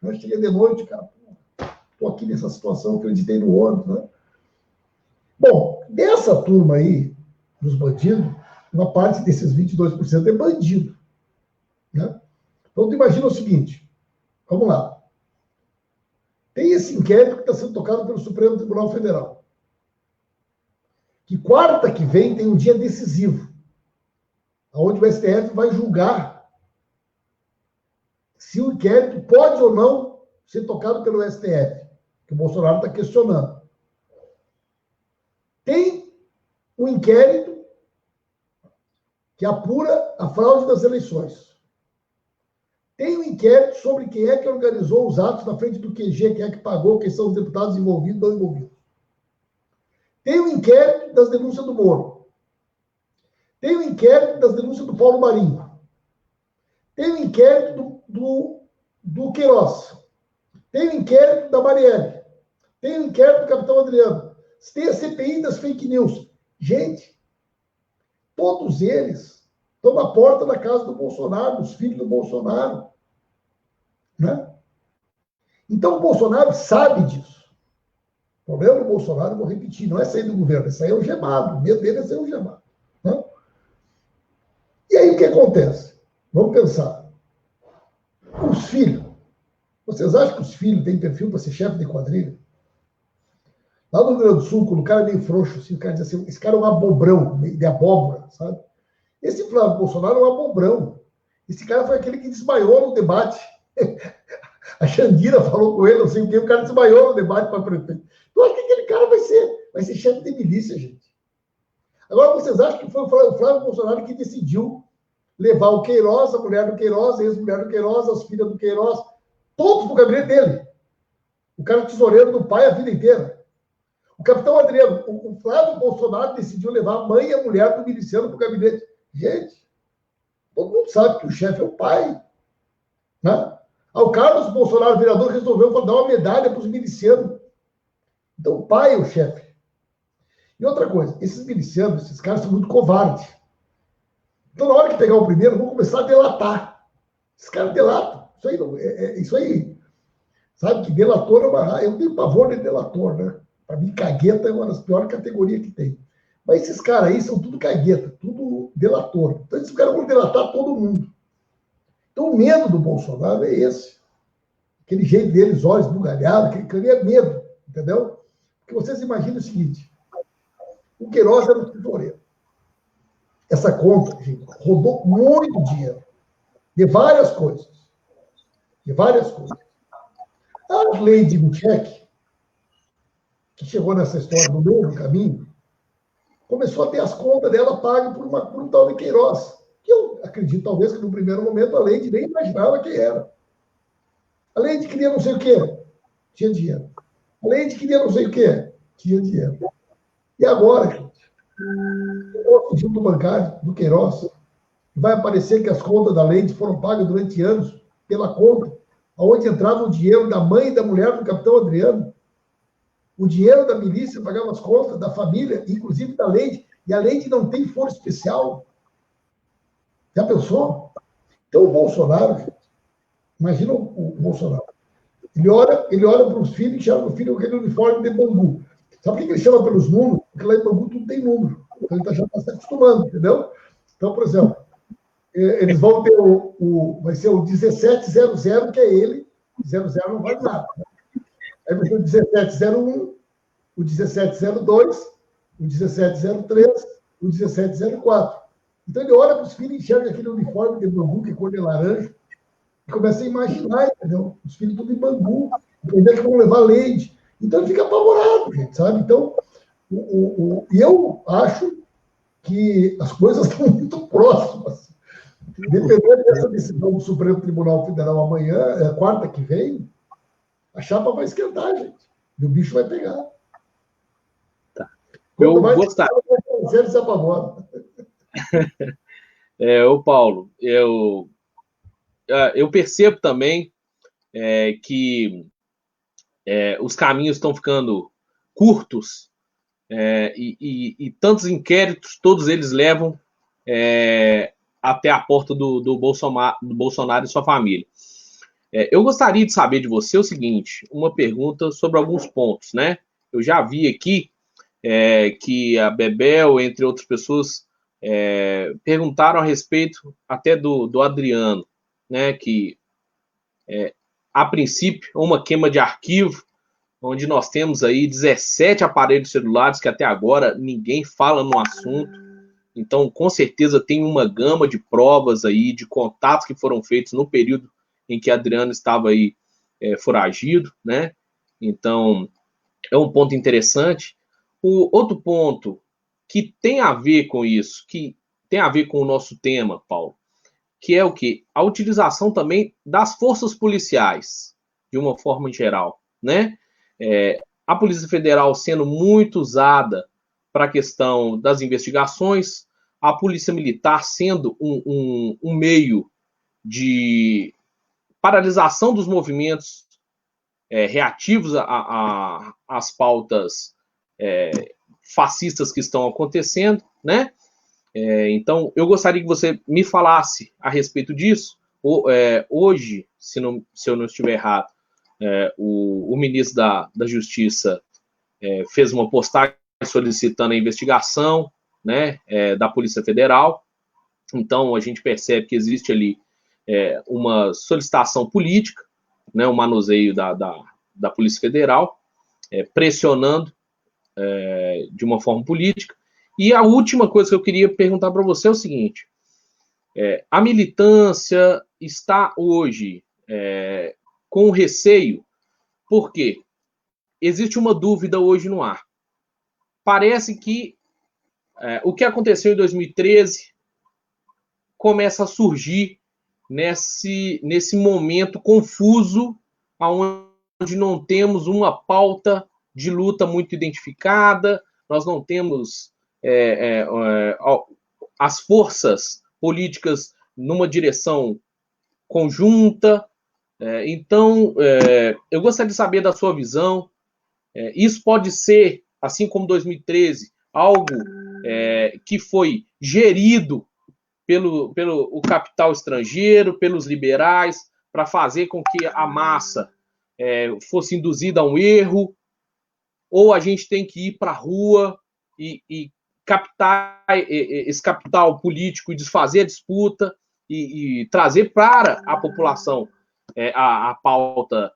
Eu cheguei de noite, cara, estou aqui nessa situação, acreditei no outro, né? Bom, dessa turma aí, dos bandidos, uma parte desses 22% é bandido, né? Então, tu imagina o seguinte, vamos lá. Tem esse inquérito que está sendo tocado pelo Supremo Tribunal Federal. Que quarta que vem tem um dia decisivo, onde o STF vai julgar se o inquérito pode ou não ser tocado pelo STF, que o Bolsonaro está questionando. Tem um inquérito que apura a fraude das eleições. Tem um inquérito sobre quem é que organizou os atos na frente do QG, quem é que pagou, quem são os deputados envolvidos ou não envolvidos. Tem um inquérito das denúncias do Moro. Tem um inquérito das denúncias do Paulo Marinho. Tem um inquérito do Queiroz. Tem um inquérito da Marielle. Tem um inquérito do Capitão Adriano. Tem a CPI das fake news. Gente, todos eles estão na porta da casa do Bolsonaro, dos filhos do Bolsonaro. Né? Então, o Bolsonaro sabe disso. O problema do Bolsonaro, eu vou repetir, não é sair do governo, é sair algemado. O medo dele é sair algemado. Né? E aí, o que acontece? Vamos pensar. Os filhos. Vocês acham que os filhos têm perfil para ser chefe de quadrilha? Lá no Rio Grande do Sul, quando o cara é meio frouxo, assim, o cara diz assim, esse cara é um abobrão, de abóbora, sabe? Esse Flávio Bolsonaro é um abobrão. Esse cara foi aquele que desmaiou no debate. A Xandira falou com ele, não sei o que, o cara desmaiou no debate para prefeito. Eu acho que aquele cara vai ser chefe de milícia, gente. Agora, vocês acham que foi o Flávio Bolsonaro que decidiu levar o Queiroz, a mulher do Queiroz, a ex-mulher do Queiroz, as filhas do Queiroz, todos para o gabinete dele. O cara tesoureiro do pai a vida inteira. O capitão Adriano, o Flávio Bolsonaro decidiu levar a mãe e a mulher do miliciano para o gabinete. Gente, todo mundo sabe que o chefe é o pai. Né? O Carlos Bolsonaro, vereador, resolveu dar uma medalha para os milicianos. Então, o pai é o chefe. E outra coisa, esses milicianos, esses caras são muito covardes. Então, na hora que pegar o primeiro, vão começar a delatar. Esses caras delatam. Isso aí, sabe que delator é uma... Eu tenho pavor de delator, né? Para mim, cagueta é uma das piores categorias que tem. Mas esses caras aí são tudo cagueta, tudo delator. Então, esses caras vão delatar todo mundo. Então, o medo do Bolsonaro é esse. Aquele jeito deles, olhos bugalhados, aquele é medo, entendeu? Porque vocês imaginam o seguinte, o Queiroz era um tesoureiro. Essa conta, gente, rodou muito dinheiro. De várias coisas. De várias coisas. A lei de Michek, que chegou nessa história no meio do caminho, começou a ter as contas dela pagas por um tal de Queiroz. Que eu acredito, talvez, que no primeiro momento a Leide nem imaginava quem era. A Leide queria não sei o quê, tinha dinheiro. A Leide queria não sei o quê, tinha dinheiro. E agora, gente, o fundo bancário do Queiroz, vai aparecer que as contas da Leide foram pagas durante anos pela conta, onde entrava o dinheiro da mãe e da mulher do capitão Adriano. O dinheiro da milícia pagava as contas da família, inclusive da Leide. E a Leide não tem foro especial. Já pensou? Então, o Bolsonaro, gente, imagina o Bolsonaro. Ele olha para os filhos e chama o filho com aquele uniforme de bambu. Sabe por que ele chama pelos números? Porque lá em Bambu tudo tem número. Então, ele já está se acostumando, entendeu? Então, por exemplo, eles vão ter vai ser o 1700, que é ele. 00 não vale nada. Aí vai ter o 1701, o 1702, o 1703, o 1704. Então, ele olha para os filhos e enxerga aquele uniforme de bambu, que é cor de laranja, e começa a imaginar, entendeu? Os filhos tudo em bambu, entender que vão levar leite. Então, ele fica apavorado, gente, sabe? Então, e eu acho que as coisas estão muito próximas. Dependendo dessa decisão do Supremo Tribunal Federal amanhã, quarta que vem, a chapa vai esquentar, gente. E o bicho vai pegar. Tá. Eu gostaria. Ele se apavora. Ô Paulo, eu percebo também que os caminhos estão ficando curtos e tantos inquéritos, todos eles levam até a porta do Bolsonaro e sua família. Eu gostaria de saber de você o seguinte, uma pergunta sobre alguns pontos, né? Eu já vi aqui que a Bebel, entre outras pessoas, perguntaram a respeito até do Adriano, né? Que, a princípio, uma queima de arquivo, onde nós temos aí 17 aparelhos celulares que até agora ninguém fala no assunto. Então, com certeza, tem uma gama de provas aí, de contatos que foram feitos no período em que Adriano estava aí foragido, né? Então, é um ponto interessante. O outro ponto que tem a ver com isso, que tem a ver com o nosso tema, Paulo, que é o quê? A utilização também das forças policiais, de uma forma geral, né? A Polícia Federal sendo muito usada para a questão das investigações, a Polícia Militar sendo um meio de paralisação dos movimentos reativos às pautas fascistas que estão acontecendo, né? Então, eu gostaria que você me falasse a respeito disso. Hoje, se eu não estiver errado, o ministro da Justiça fez uma postagem solicitando a investigação, né, da Polícia Federal. Então, a gente percebe que existe ali uma solicitação política, né, um manuseio da Polícia Federal, pressionando de uma forma política. E a última coisa que eu queria perguntar para você é o seguinte: a militância está hoje com receio, porque existe uma dúvida hoje no ar. Parece que o que aconteceu em 2013 começa a surgir nesse momento confuso, onde não temos uma pauta de luta muito identificada, nós não temos as forças políticas numa direção conjunta. Então, eu gostaria de saber da sua visão. Isso pode ser, assim como 2013, algo que foi gerido pelo o capital estrangeiro, pelos liberais, para fazer com que a massa fosse induzida a um erro, ou a gente tem que ir para a rua e captar esse capital político e desfazer a disputa e trazer para a população a pauta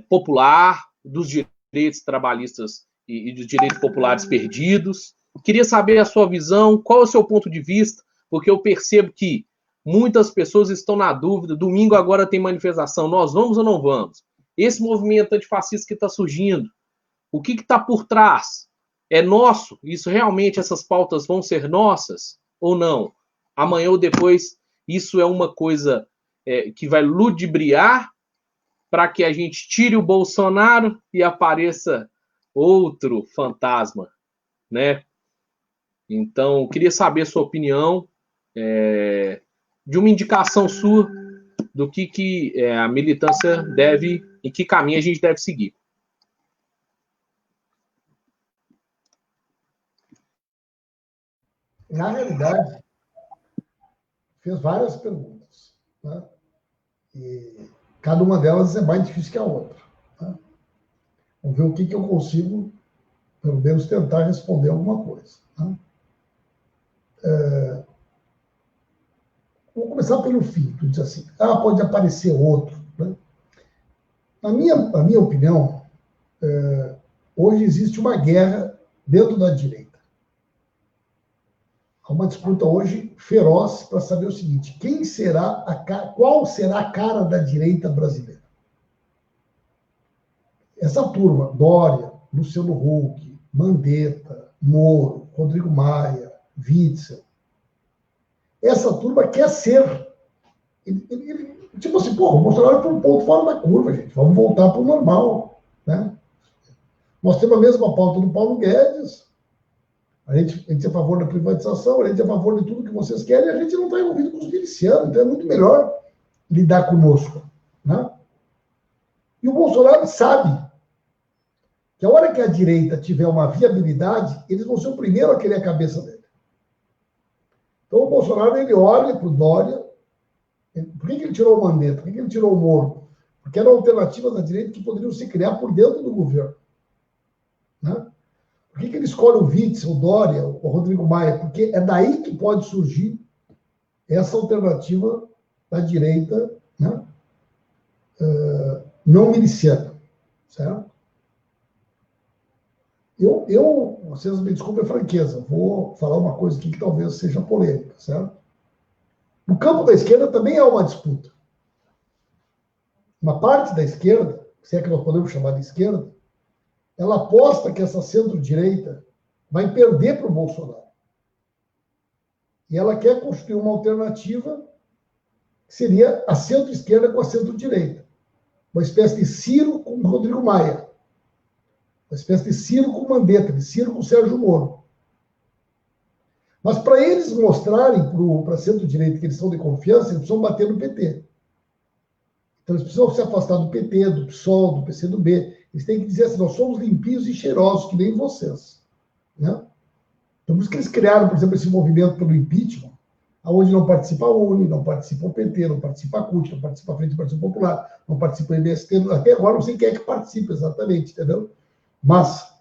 popular dos direitos trabalhistas e dos direitos populares perdidos. Queria saber a sua visão, qual é o seu ponto de vista, porque eu percebo que muitas pessoas estão na dúvida. Domingo agora tem manifestação, nós vamos ou não vamos? Esse movimento antifascista que está surgindo, o que está por trás? É nosso? Isso realmente, essas pautas vão ser nossas ou não? Amanhã ou depois, isso é uma coisa que vai ludibriar para que a gente tire o Bolsonaro e apareça outro fantasma, né? Então, queria saber a sua opinião, de uma indicação sua do que a militância deve, em que caminho a gente deve seguir. na realidade, fez várias perguntas, né? E cada uma delas é mais difícil que a outra, né? Vamos ver o que eu consigo, pelo menos, tentar responder alguma coisa, né? Vou começar pelo fim. Tu diz assim, pode aparecer outro, né? Na minha opinião, hoje existe uma guerra dentro da direita. Há uma disputa hoje feroz para saber o seguinte: qual será a cara da direita brasileira? Essa turma, Dória, Luciano Huck, Mandetta, Moro, Rodrigo Maia, Witzel, essa turma quer ser. Tipo assim, o Bolsonaro foi um ponto fora da curva, gente. Vamos voltar para o normal, né? Nós temos a mesma pauta do Paulo Guedes. A gente é a favor da privatização, a gente é a favor de tudo que vocês querem, e a gente não está envolvido com os milicianos, então é muito melhor lidar conosco, né? E o Bolsonaro sabe que a hora que a direita tiver uma viabilidade, eles vão ser o primeiro a querer a cabeça dele. Então o Bolsonaro, ele olha para o Dória. Por que ele tirou o Mandetta? Por que ele tirou o Moro? Porque eram alternativas da direita que poderiam se criar por dentro do governo, né? Por que ele escolhe o Witzel, o Dória, o Rodrigo Maia? Porque é daí que pode surgir essa alternativa da direita, né? Não miliciana, certo? Vocês me desculpem a franqueza, vou falar uma coisa aqui que talvez seja polêmica, certo? No campo da esquerda também há uma disputa. Uma parte da esquerda, se é que nós podemos chamar de esquerda, ela aposta que essa centro-direita vai perder para o Bolsonaro. E ela quer construir uma alternativa que seria a centro-esquerda com a centro-direita. Uma espécie de Ciro com o Rodrigo Maia. Uma espécie de Ciro com o Mandetta, de Ciro com o Sérgio Moro. Mas para eles mostrarem para a centro-direita que eles são de confiança, eles precisam bater no PT. Então eles precisam se afastar do PT, do PSOL, do PCdoB. Eles têm que dizer assim, nós somos limpinhos e cheirosos, que nem vocês, né? Então por isso que eles criaram, por exemplo, esse movimento pelo impeachment, onde não participa a UNE, não participa o PT, não participa a CUT, não participa a Frente do Partido Popular, não participa o MST, até agora não sei quem é que participa exatamente, entendeu? Mas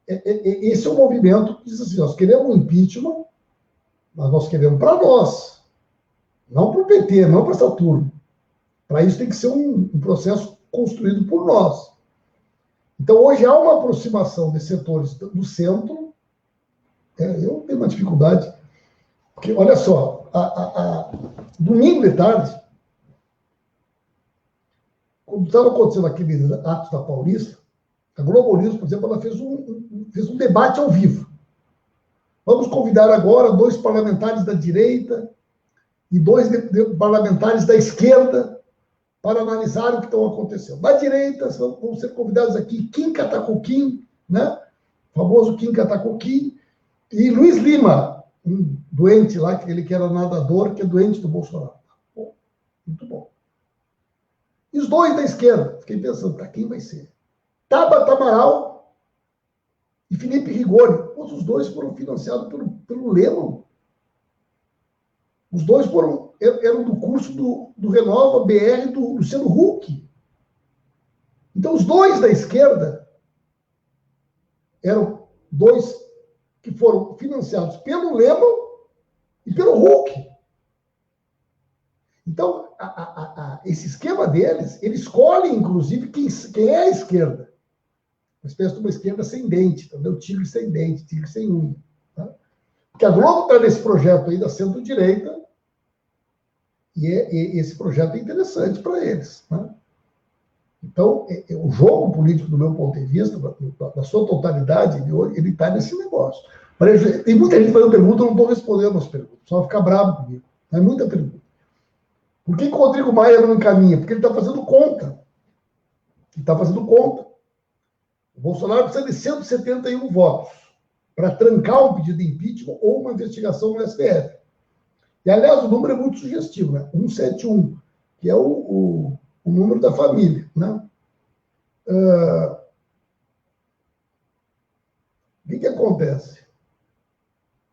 esse é um movimento que diz assim, nós queremos um impeachment, mas nós queremos para nós, não para o PT, não para essa turma. Para isso tem que ser um processo construído por nós. Então, hoje há uma aproximação de setores do centro. Eu tenho uma dificuldade, porque, olha só, domingo de tarde, quando estava acontecendo aqueles atos da Paulista, a Globo News, por exemplo, ela fez um debate ao vivo. Vamos convidar agora 2 parlamentares da direita e 2 parlamentares da esquerda para analisar o que está acontecendo. Da direita, vão ser convidados aqui Kim Katakoum, né? O famoso Kim Katakoum, e Luiz Lima, um doente lá, ele que era nadador, que é doente do Bolsonaro. Bom, muito bom. E os 2 da esquerda, fiquei pensando, quem vai ser? Tabata Amaral e Felipe Rigoni. Os 2 foram financiados pelo Lema. Os 2 eram do curso do Renova BR do Luciano Huck. Então, os 2 da esquerda eram 2 que foram financiados pelo Lema e pelo Huck. Então, esse esquema deles, ele escolhe, inclusive, quem é a esquerda. Uma espécie de uma esquerda sem dente, entendeu? Tigre sem dente, tigre sem unha. Tá? Porque a Globo está nesse projeto aí da centro-direita, e esse projeto é interessante para eles, né? Então, o jogo político, do meu ponto de vista, na sua totalidade, ele está nesse negócio. Mas, tem muita gente fazendo pergunta, eu não estou respondendo as perguntas, só vai ficar bravo comigo. É muita pergunta. Por que o Rodrigo Maia não encaminha? Porque ele está fazendo conta. Ele está fazendo conta. O Bolsonaro precisa de 171 votos para trancar um pedido de impeachment ou uma investigação no STF. E, aliás, o número é muito sugestivo, né? 171, que é o número da família, né? O que acontece?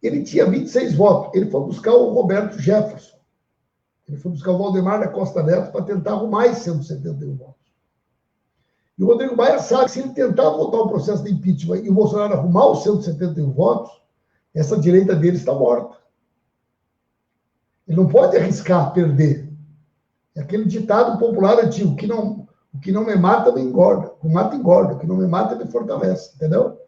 Ele tinha 26 votos. Ele foi buscar o Roberto Jefferson. Ele foi buscar o Valdemar da Costa Neto para tentar arrumar esses 171 votos. E o Rodrigo Maia sabe que se ele tentar votar o processo de impeachment e o Bolsonaro arrumar os 171 votos, essa direita dele está morta. Ele não pode arriscar perder. É aquele ditado popular antigo, o que não me mata, me engorda. O mata engorda, o que não me mata, me fortalece. Entendeu?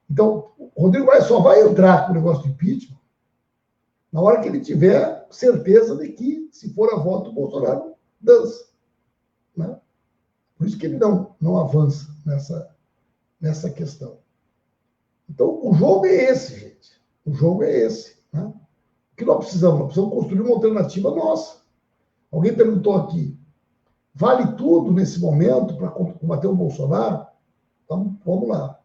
Então, o Rodrigo Maia só vai entrar com o negócio de impeachment na hora que ele tiver certeza de que, se for a voto, o Bolsonaro dança. Né? Por isso que ele não avança nessa questão. Então, o jogo é esse, gente. O jogo é esse. Né? O que nós precisamos? Nós precisamos construir uma alternativa nossa. Alguém perguntou aqui, vale tudo nesse momento para combater o Bolsonaro? Então, vamos lá.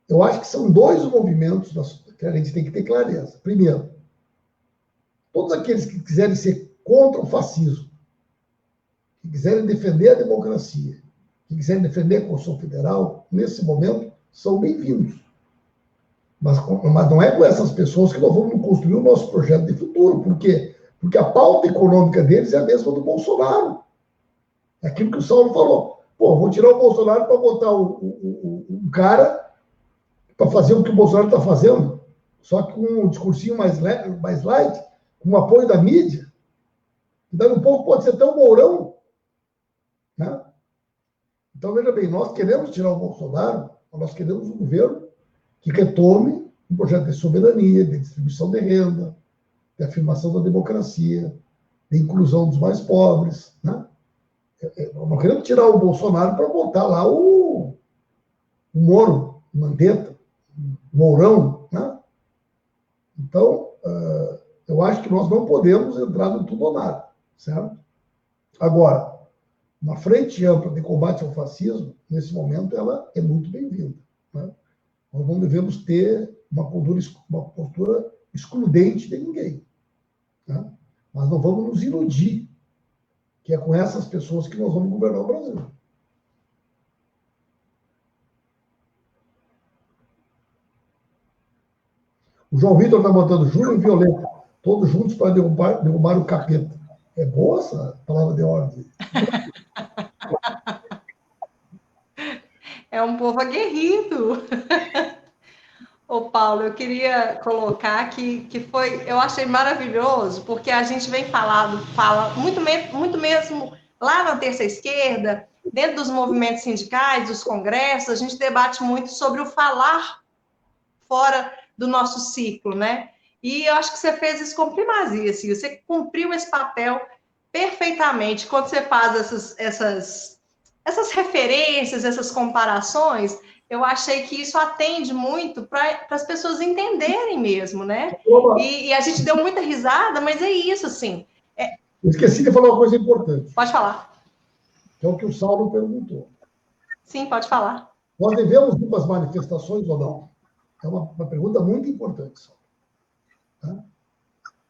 Eu acho que são dois movimentos que a gente tem que ter clareza. Primeiro, todos aqueles que quiserem ser contra o fascismo, que quiserem defender a democracia, que quiserem defender a Constituição Federal, nesse momento, são bem-vindos. Mas não é com essas pessoas que nós vamos construir o nosso projeto de futuro. Por quê? Porque a pauta econômica deles é a mesma do Bolsonaro. É aquilo que o Saulo falou. Pô, vou tirar o Bolsonaro para botar um cara para fazer o que o Bolsonaro está fazendo, só que com um discursinho mais light, com o apoio da mídia. Dando um pouco pode ser até um Mourão. Né? Então, veja bem, nós queremos tirar o Bolsonaro, nós queremos um governo que retome um projeto de soberania, de distribuição de renda, de afirmação da democracia, de inclusão dos mais pobres. Né? Nós não queremos tirar o Bolsonaro para botar lá o Moro, o Mandetta, o Mourão. Né? Então, eu acho que nós não podemos entrar no tudo ou nada. Certo? Agora, uma frente ampla de combate ao fascismo, nesse momento, ela é muito bem-vinda. Né? Nós não devemos ter uma postura excludente de ninguém. Né? Mas não vamos nos iludir que é com essas pessoas que nós vamos governar o Brasil. O João Vitor está botando Júlio e Violeta, todos juntos para derrubar o capeta. É boa essa palavra de ordem. É um povo aguerrido. Ô, Paulo, eu queria colocar que eu achei maravilhoso, porque a gente vem fala muito mesmo lá na terça esquerda, dentro dos movimentos sindicais, dos congressos, a gente debate muito sobre o falar fora do nosso ciclo, né? E eu acho que você fez isso com primazia, assim, você cumpriu esse papel perfeitamente. Quando você faz essas referências, essas comparações, eu achei que isso atende muito para as pessoas entenderem mesmo, né? E a gente deu muita risada, mas é isso, assim. Esqueci de falar uma coisa importante. Pode falar. Que é o que o Saulo perguntou. Sim, pode falar. Nós devemos ir para as manifestações ou não? É uma pergunta muito importante, Saulo. Tá?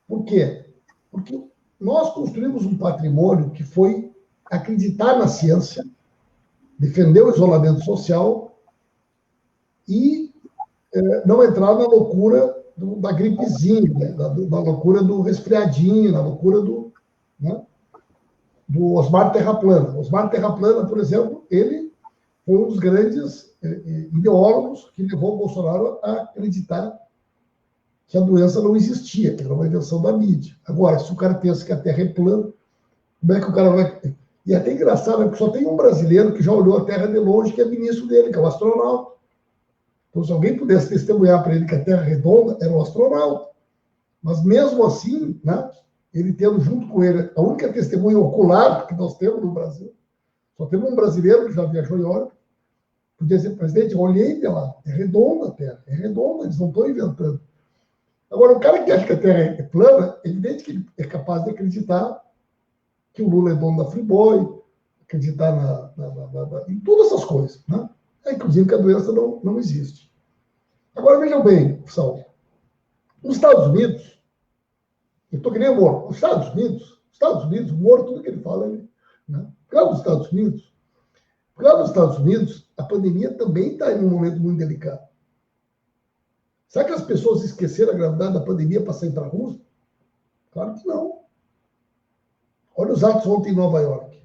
Por quê? Porque nós construímos um patrimônio que foi acreditar na ciência, defender o isolamento social e não entrar na loucura da gripezinha, né? da loucura do resfriadinho, na loucura do Osmar Terra Plana. Osmar Terra Plana, por exemplo, ele foi um dos grandes ideólogos que levou o Bolsonaro a acreditar que a doença não existia, que era uma invenção da mídia. Agora, se o cara pensa que a Terra é plana, como é que o cara vai... E é até engraçado, porque só tem um brasileiro que já olhou a Terra de longe, que é ministro dele, que é o astronauta. Então, se alguém pudesse testemunhar para ele que a Terra é redonda, era o astronauta. Mas, mesmo assim, né, ele tendo junto com ele a única testemunha ocular que nós temos no Brasil, só temos um brasileiro que já viajou em órbita, podia dizer, presidente, eu olhei de lá, é redonda a Terra, é redonda, eles não estão inventando. Agora, o cara que acha que a Terra é plana, é evidente que ele é capaz de acreditar que o Lula é dono da Friboi, acreditar em todas essas coisas, né? Inclusive que a doença não existe. Agora, vejam bem, pessoal, nos Estados Unidos, eu estou que nem o Moro, os Estados Unidos, o Moro, tudo que ele fala, né? Porque lá nos Estados Unidos, a pandemia também está em um momento muito delicado. Será que as pessoas esqueceram a gravidade da pandemia para sair para a rua? Claro que não. Olha os atos ontem em Nova York.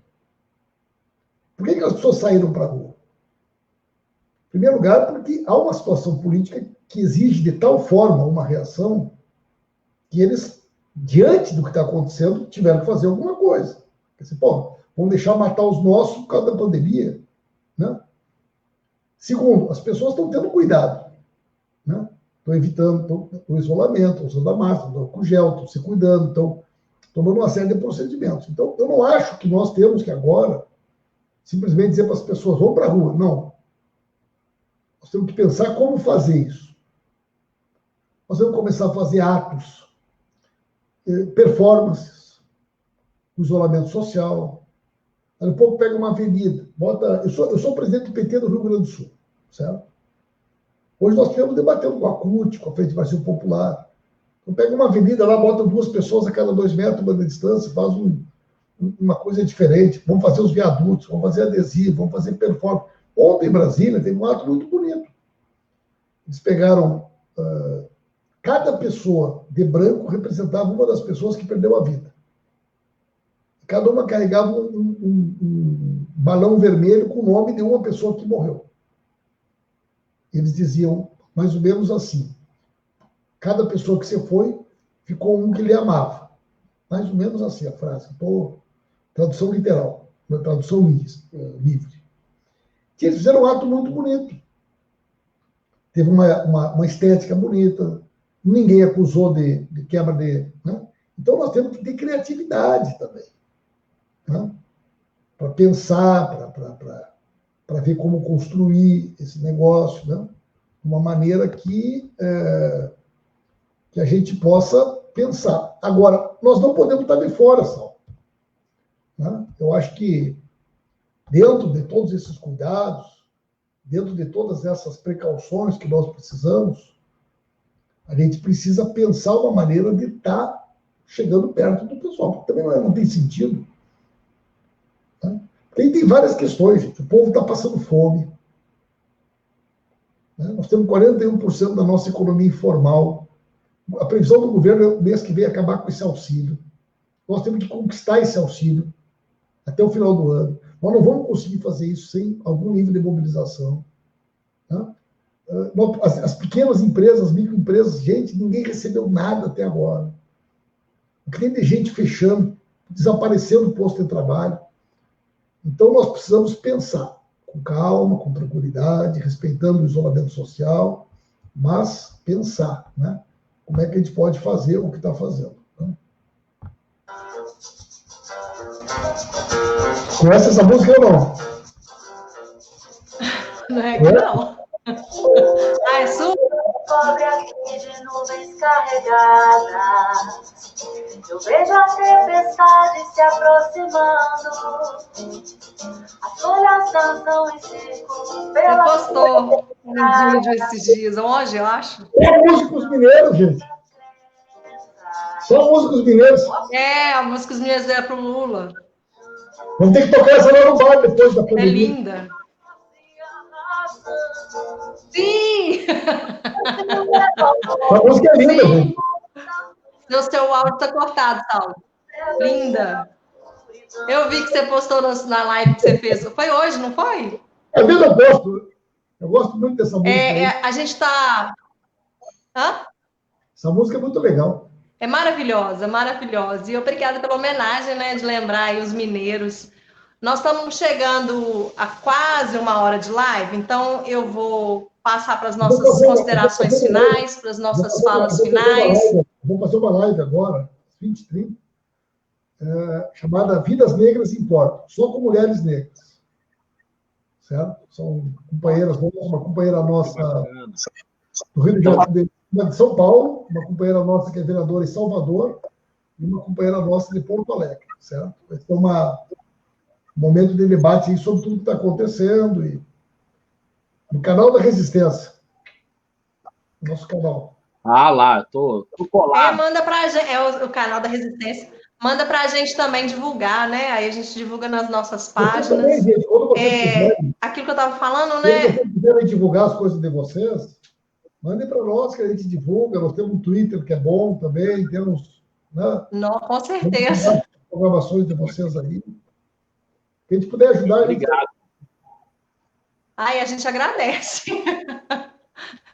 Por que as pessoas saíram para a rua? Em primeiro lugar, porque há uma situação política que exige de tal forma uma reação que eles, diante do que está acontecendo, tiveram que fazer alguma coisa. Assim, pô, vamos deixar matar os nossos por causa da pandemia. Né? Segundo, as pessoas estão tendo cuidado. Né? Estão evitando o isolamento, estão usando a máscara, estão com gel, estão se cuidando, estão tomando uma série de procedimentos. Então, eu não acho que nós temos que agora simplesmente dizer para as pessoas, vão para a rua. Não. Nós temos que pensar como fazer isso. Nós temos que começar a fazer atos, performances, isolamento social. Aí o povo pega uma avenida, bota... Eu sou presidente do PT do Rio Grande do Sul, certo? Hoje nós estamos debatendo com a CUT, com a Frente Brasil Popular. Então pega uma avenida lá, bota 2 pessoas a cada 2 metros de distância, faz uma coisa diferente. Vamos fazer os viadutos, vamos fazer adesivo, vamos fazer performance. Ontem em Brasília teve um ato muito bonito. Eles pegaram... cada pessoa de branco representava uma das pessoas que perdeu a vida. Cada uma carregava um balão vermelho com o nome de uma pessoa que morreu. Eles diziam mais ou menos assim: cada pessoa que você foi, ficou um que lhe amava. Mais ou menos assim a frase. Tradução literal, uma tradução livre. Que eles fizeram um ato muito bonito. Teve uma estética bonita. Ninguém acusou de quebra de... Né? Então, nós temos que ter criatividade também. Né? Para pensar, para ver como construir esse negócio, né? De uma maneira que a gente possa pensar. Agora, nós não podemos estar de fora, Sal. Né? Eu acho que, dentro de todos esses cuidados, dentro de todas essas precauções que nós precisamos, a gente precisa pensar uma maneira de estar chegando perto do pessoal, porque também não tem sentido. Né? Tem várias questões, gente. O povo está passando fome. Né? Nós temos 41% da nossa economia informal. A previsão do governo é o mês que vem acabar com esse auxílio. Nós temos que conquistar esse auxílio até o final do ano. Nós não vamos conseguir fazer isso sem algum nível de mobilização. Né? As pequenas empresas, microempresas, gente, ninguém recebeu nada até agora. O que tem de gente fechando, desaparecendo do posto de trabalho. Então, nós precisamos pensar com calma, com tranquilidade, respeitando o isolamento social, mas pensar, né? Como é que a gente pode fazer o que está fazendo. Né? Conhece essa música ou não? Não é que não. Ah, é sua? Cobre aqui de nuvens carregadas. Eu vejo a tempestade se aproximando. As folhas dançam em círculos Você pela... postou um vídeo esses dias, hoje, eu acho. É músicos mineiros, gente. Só músicos mineiros. É, a música dos minhas é pro Lula. Vamos ter que tocar essa lá no bar depois da pandemia. É linda. Sim! A música é linda, gente. O seu áudio está cortado, Saulo. Linda. Eu vi que você postou na live que você fez. Foi hoje, não foi? É mesmo, eu gosto. Eu gosto muito dessa música. A gente está... Hã? Essa música é muito legal. É maravilhosa, maravilhosa. E obrigada pela homenagem, né, de lembrar aí os mineiros. Nós estamos chegando a quase 1 hora de live, então eu vou passar para as nossas considerações finais, para as nossas falas finais. Vou fazer uma live agora, 20h30, chamada Vidas Negras Importam, só com mulheres negras. Certo? São companheiras, uma companheira nossa do Rio de Janeiro, uma de São Paulo, uma companheira nossa que é vereadora em Salvador, e uma companheira nossa de Porto Alegre. Certo? Vai ter um momento de debate aí sobre tudo que está acontecendo. E no canal da Resistência. Nosso canal. Ah, lá, tô colado. Manda pra gente, o canal da Resistência. Manda pra gente também divulgar, né? Aí a gente divulga nas nossas páginas. Também, gente, quando vocês quiserem, aquilo que eu estava falando, se né? vocês quiserem divulgar as coisas de vocês, Mandem para nós, que a gente divulga. Nós temos um Twitter que é bom também, temos, né? Não, com certeza. Programações de vocês aí. Se a gente puder ajudar. Obrigado. Ai, a gente agradece.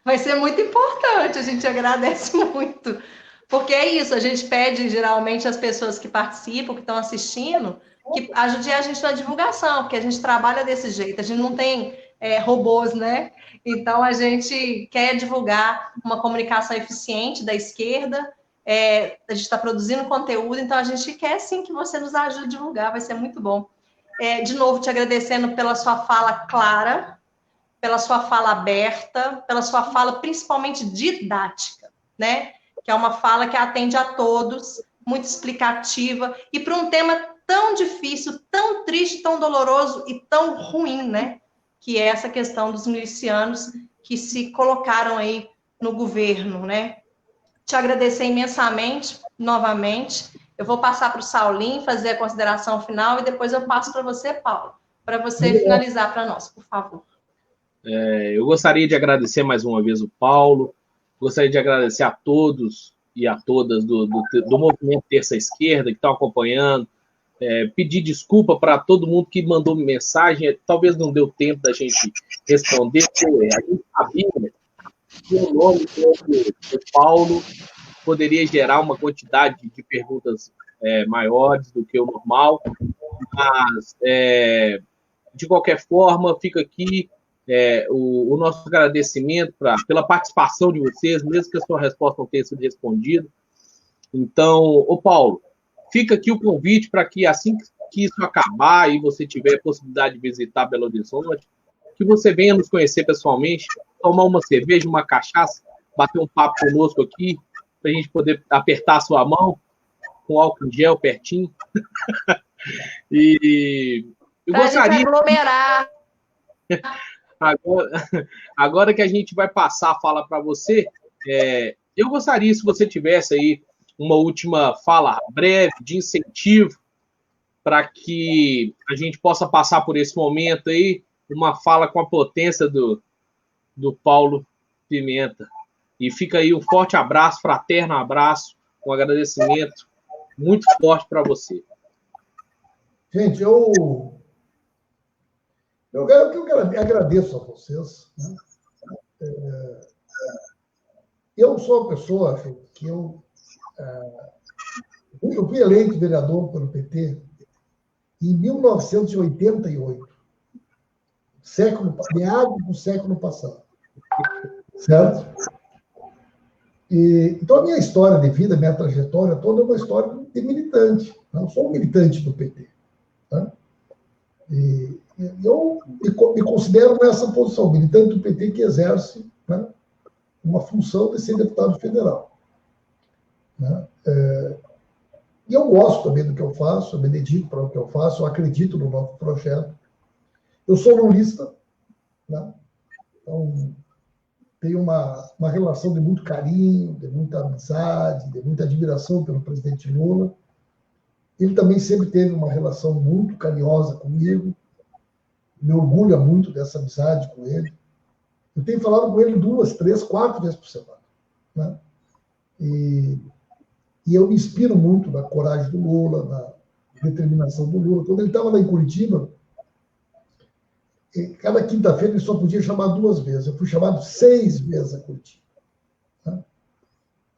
Vai ser muito importante, a gente agradece muito. Porque é isso, a gente pede geralmente às pessoas que participam, que estão assistindo, que ajudem a gente na divulgação, porque a gente trabalha desse jeito, a gente não tem robôs, né? Então a gente quer divulgar uma comunicação eficiente da esquerda, a gente está produzindo conteúdo, então a gente quer sim que você nos ajude a divulgar, vai ser muito bom. De novo, te agradecendo pela sua fala clara, pela sua fala aberta, pela sua fala principalmente didática, né? Que é uma fala que atende a todos, muito explicativa, e para um tema tão difícil, tão triste, tão doloroso e tão ruim, né? Que é essa questão dos milicianos que se colocaram aí no governo, né? Te agradecer imensamente, novamente. Eu vou passar para o Saulinho fazer a consideração final e depois eu passo para você, Paulo, para você finalizar para nós, por favor. Eu gostaria de agradecer mais uma vez o Paulo, gostaria de agradecer a todos e a todas do Movimento Terça Esquerda que estão acompanhando, pedir desculpa para todo mundo que mandou mensagem, talvez não deu tempo da gente responder, porque a gente sabia que o nome do Paulo poderia gerar uma quantidade de perguntas maiores do que o normal, mas, de qualquer forma, fica aqui o nosso agradecimento pela participação de vocês, mesmo que a sua resposta não tenha sido respondida. Então, ô Paulo, fica aqui o convite para que assim que isso acabar e você tiver a possibilidade de visitar Belo Horizonte, que você venha nos conhecer pessoalmente, tomar uma cerveja, uma cachaça, bater um papo conosco aqui, para a gente poder apertar a sua mão com álcool em gel pertinho. E eu gostaria... Gente aglomerar. Agora que a gente vai passar a fala para você, eu gostaria, se você tivesse aí uma última fala breve, de incentivo, para que a gente possa passar por esse momento aí, uma fala com a potência do Paulo Pimenta. E fica aí um forte abraço, fraterno abraço, um agradecimento muito forte para você. Gente, eu agradeço a vocês. Né? Eu sou uma pessoa que eu fui eleito vereador pelo PT em 1988, meados do século passado. Certo? Então, a minha história de vida, minha trajetória toda é uma história de militante. Não sou um militante do PT. Tá? E eu me considero nessa posição, militante do PT que exerce, né, uma função de ser deputado federal. Né? E eu gosto também do que eu faço, eu me dedico para o que eu faço, eu acredito no nosso projeto. Eu sou lulista, né? Então, tenho uma relação de muito carinho, de muita amizade, de muita admiração pelo presidente Lula. Ele também sempre teve uma relação muito carinhosa comigo, me orgulha muito dessa amizade com ele. Eu tenho falado com ele 2, 3, 4 vezes por semana. Né? E eu me inspiro muito na coragem do Lula, na determinação do Lula. Quando ele estava lá em Curitiba, cada quinta-feira ele só podia chamar 2 vezes. Eu fui chamado 6 vezes a Curitiba. Né?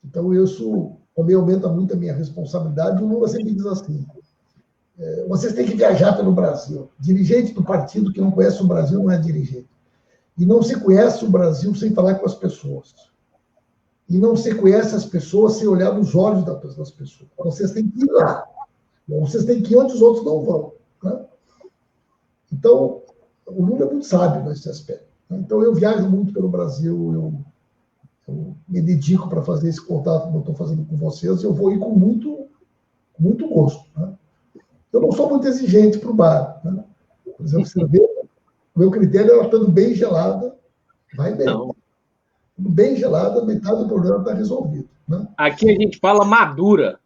Então, isso também aumenta muito a minha responsabilidade. O Lula sempre diz assim, vocês têm que viajar pelo Brasil. Dirigente do partido que não conhece o Brasil não é dirigente. E não se conhece o Brasil sem falar com as pessoas. E não se conhece as pessoas sem olhar nos olhos das pessoas. Vocês têm que ir lá. Vocês têm que ir onde os outros não vão. Né? Então, o Lula é muito sábio nesse aspecto. Né? Então, eu viajo muito pelo Brasil, eu me dedico para fazer esse contato que eu estou fazendo com vocês, e eu vou ir com muito gosto. Né? Eu não sou muito exigente para o bar. Né? Por exemplo, você vê, o meu critério é ela estando bem gelada, vai bem. Não. Bem gelada, metade do problema está resolvido. Né? Aqui a gente fala madura.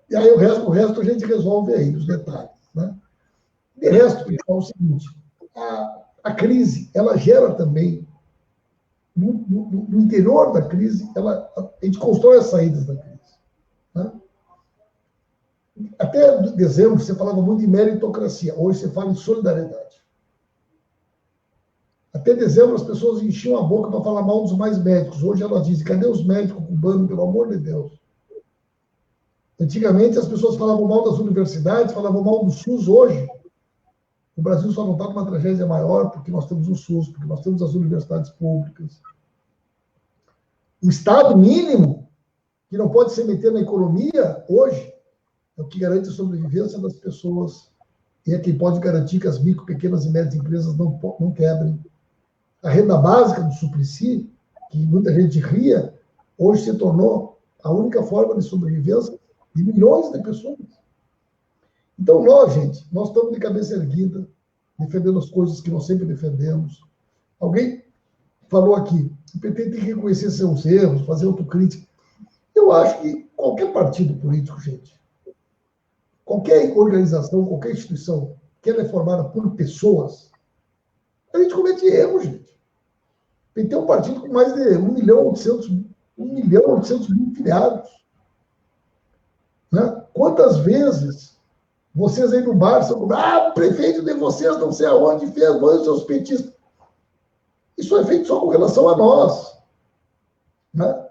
E aí o resto a gente resolve aí, os detalhes. Né? De resto, é o seguinte, a crise, ela gera também no interior da crise, a gente constrói as saídas da crise. Né? Até dezembro, você falava muito em meritocracia. Hoje você fala em solidariedade. Até dezembro, as pessoas enchiam a boca para falar mal dos mais médicos. Hoje elas dizem, cadê os médicos cubanos, pelo amor de Deus? Antigamente, as pessoas falavam mal das universidades, falavam mal do SUS. Hoje, o Brasil só não está numa tragédia maior porque nós temos o SUS, porque nós temos as universidades públicas. O Estado mínimo, que não pode se meter na economia, hoje, é o que garante a sobrevivência das pessoas e é quem pode garantir que as micro, pequenas e médias empresas não quebrem. A renda básica do Suplicy, que muita gente ria, hoje se tornou a única forma de sobrevivência de milhões de pessoas. Então, nós estamos de cabeça erguida, defendendo as coisas que nós sempre defendemos. Alguém falou aqui, o PT tem que reconhecer seus erros, fazer autocrítica. Eu acho que qualquer partido político, gente, qualquer organização, qualquer instituição que ela é formada por pessoas, a gente comete erros, gente. O PT é um partido com mais de 1.800.000 filiados. Né? Quantas vezes vocês aí no bar são o prefeito de vocês não sei aonde fez, os seus petistas. Isso é feito só com relação a nós. Né?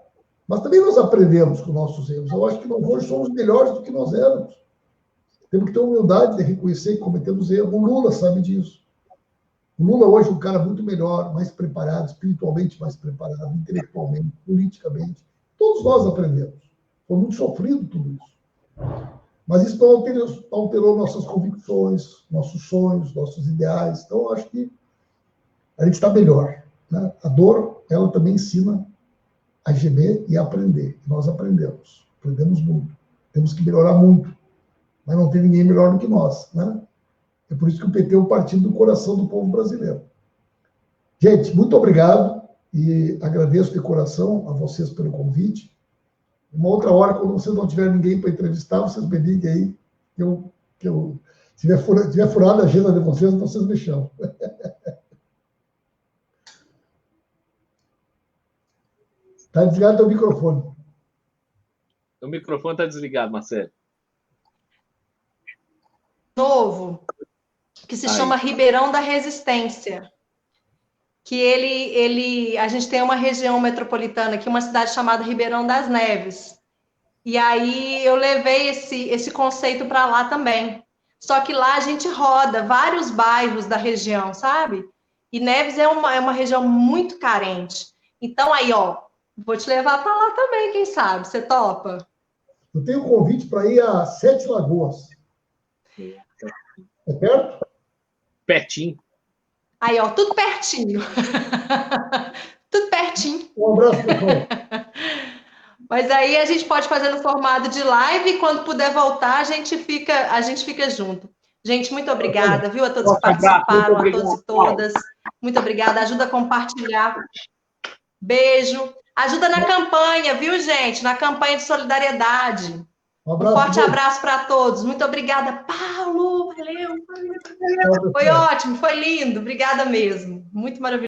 Mas também nós aprendemos com nossos erros. Eu acho que nós hoje somos melhores do que nós éramos. Temos que ter humildade de reconhecer que cometemos erros. O Lula sabe disso. O Lula hoje é um cara muito melhor, mais preparado, espiritualmente mais preparado, intelectualmente, politicamente. Todos nós aprendemos. Foi muito sofrido tudo isso. Mas isso não alterou nossas convicções, nossos sonhos, nossos ideais. Então, eu acho que a gente está melhor. Né? A dor, ela também ensina a gemer e a aprender. Nós aprendemos. Aprendemos muito. Temos que melhorar muito. Mas não tem ninguém melhor do que nós. Né? É por isso que o PT é o partido do coração do povo brasileiro. Gente, muito obrigado e agradeço de coração a vocês pelo convite. Uma outra hora, quando vocês não tiver ninguém para entrevistar, vocês me liguem aí, que eu tiver furado a agenda de vocês, então vocês me chamam. Está desligado o microfone. O microfone está desligado, Marcelo. Novo, que se chama Ribeirão da Resistência. Que a gente tem uma região metropolitana aqui, uma cidade chamada Ribeirão das Neves. E aí eu levei esse conceito para lá também. Só que lá a gente roda vários bairros da região, sabe? E Neves é uma região muito carente. Então aí, vou te levar para lá também, quem sabe? Você topa? Eu tenho um convite para ir a Sete Lagoas. É perto? Pertinho. Aí, tudo pertinho. Tudo pertinho. Um abraço, pessoal. Mas aí a gente pode fazer no formato de live e quando puder voltar, a gente fica junto. Gente, muito obrigada, viu? A todos que participaram, a todos e todas. Muito obrigada. Ajuda a compartilhar. Beijo. Ajuda na campanha, viu, gente? Na campanha de solidariedade. Um forte abraço para todos. Muito obrigada, Paulo. Valeu. Foi ótimo, foi lindo. Obrigada mesmo. Muito maravilhoso.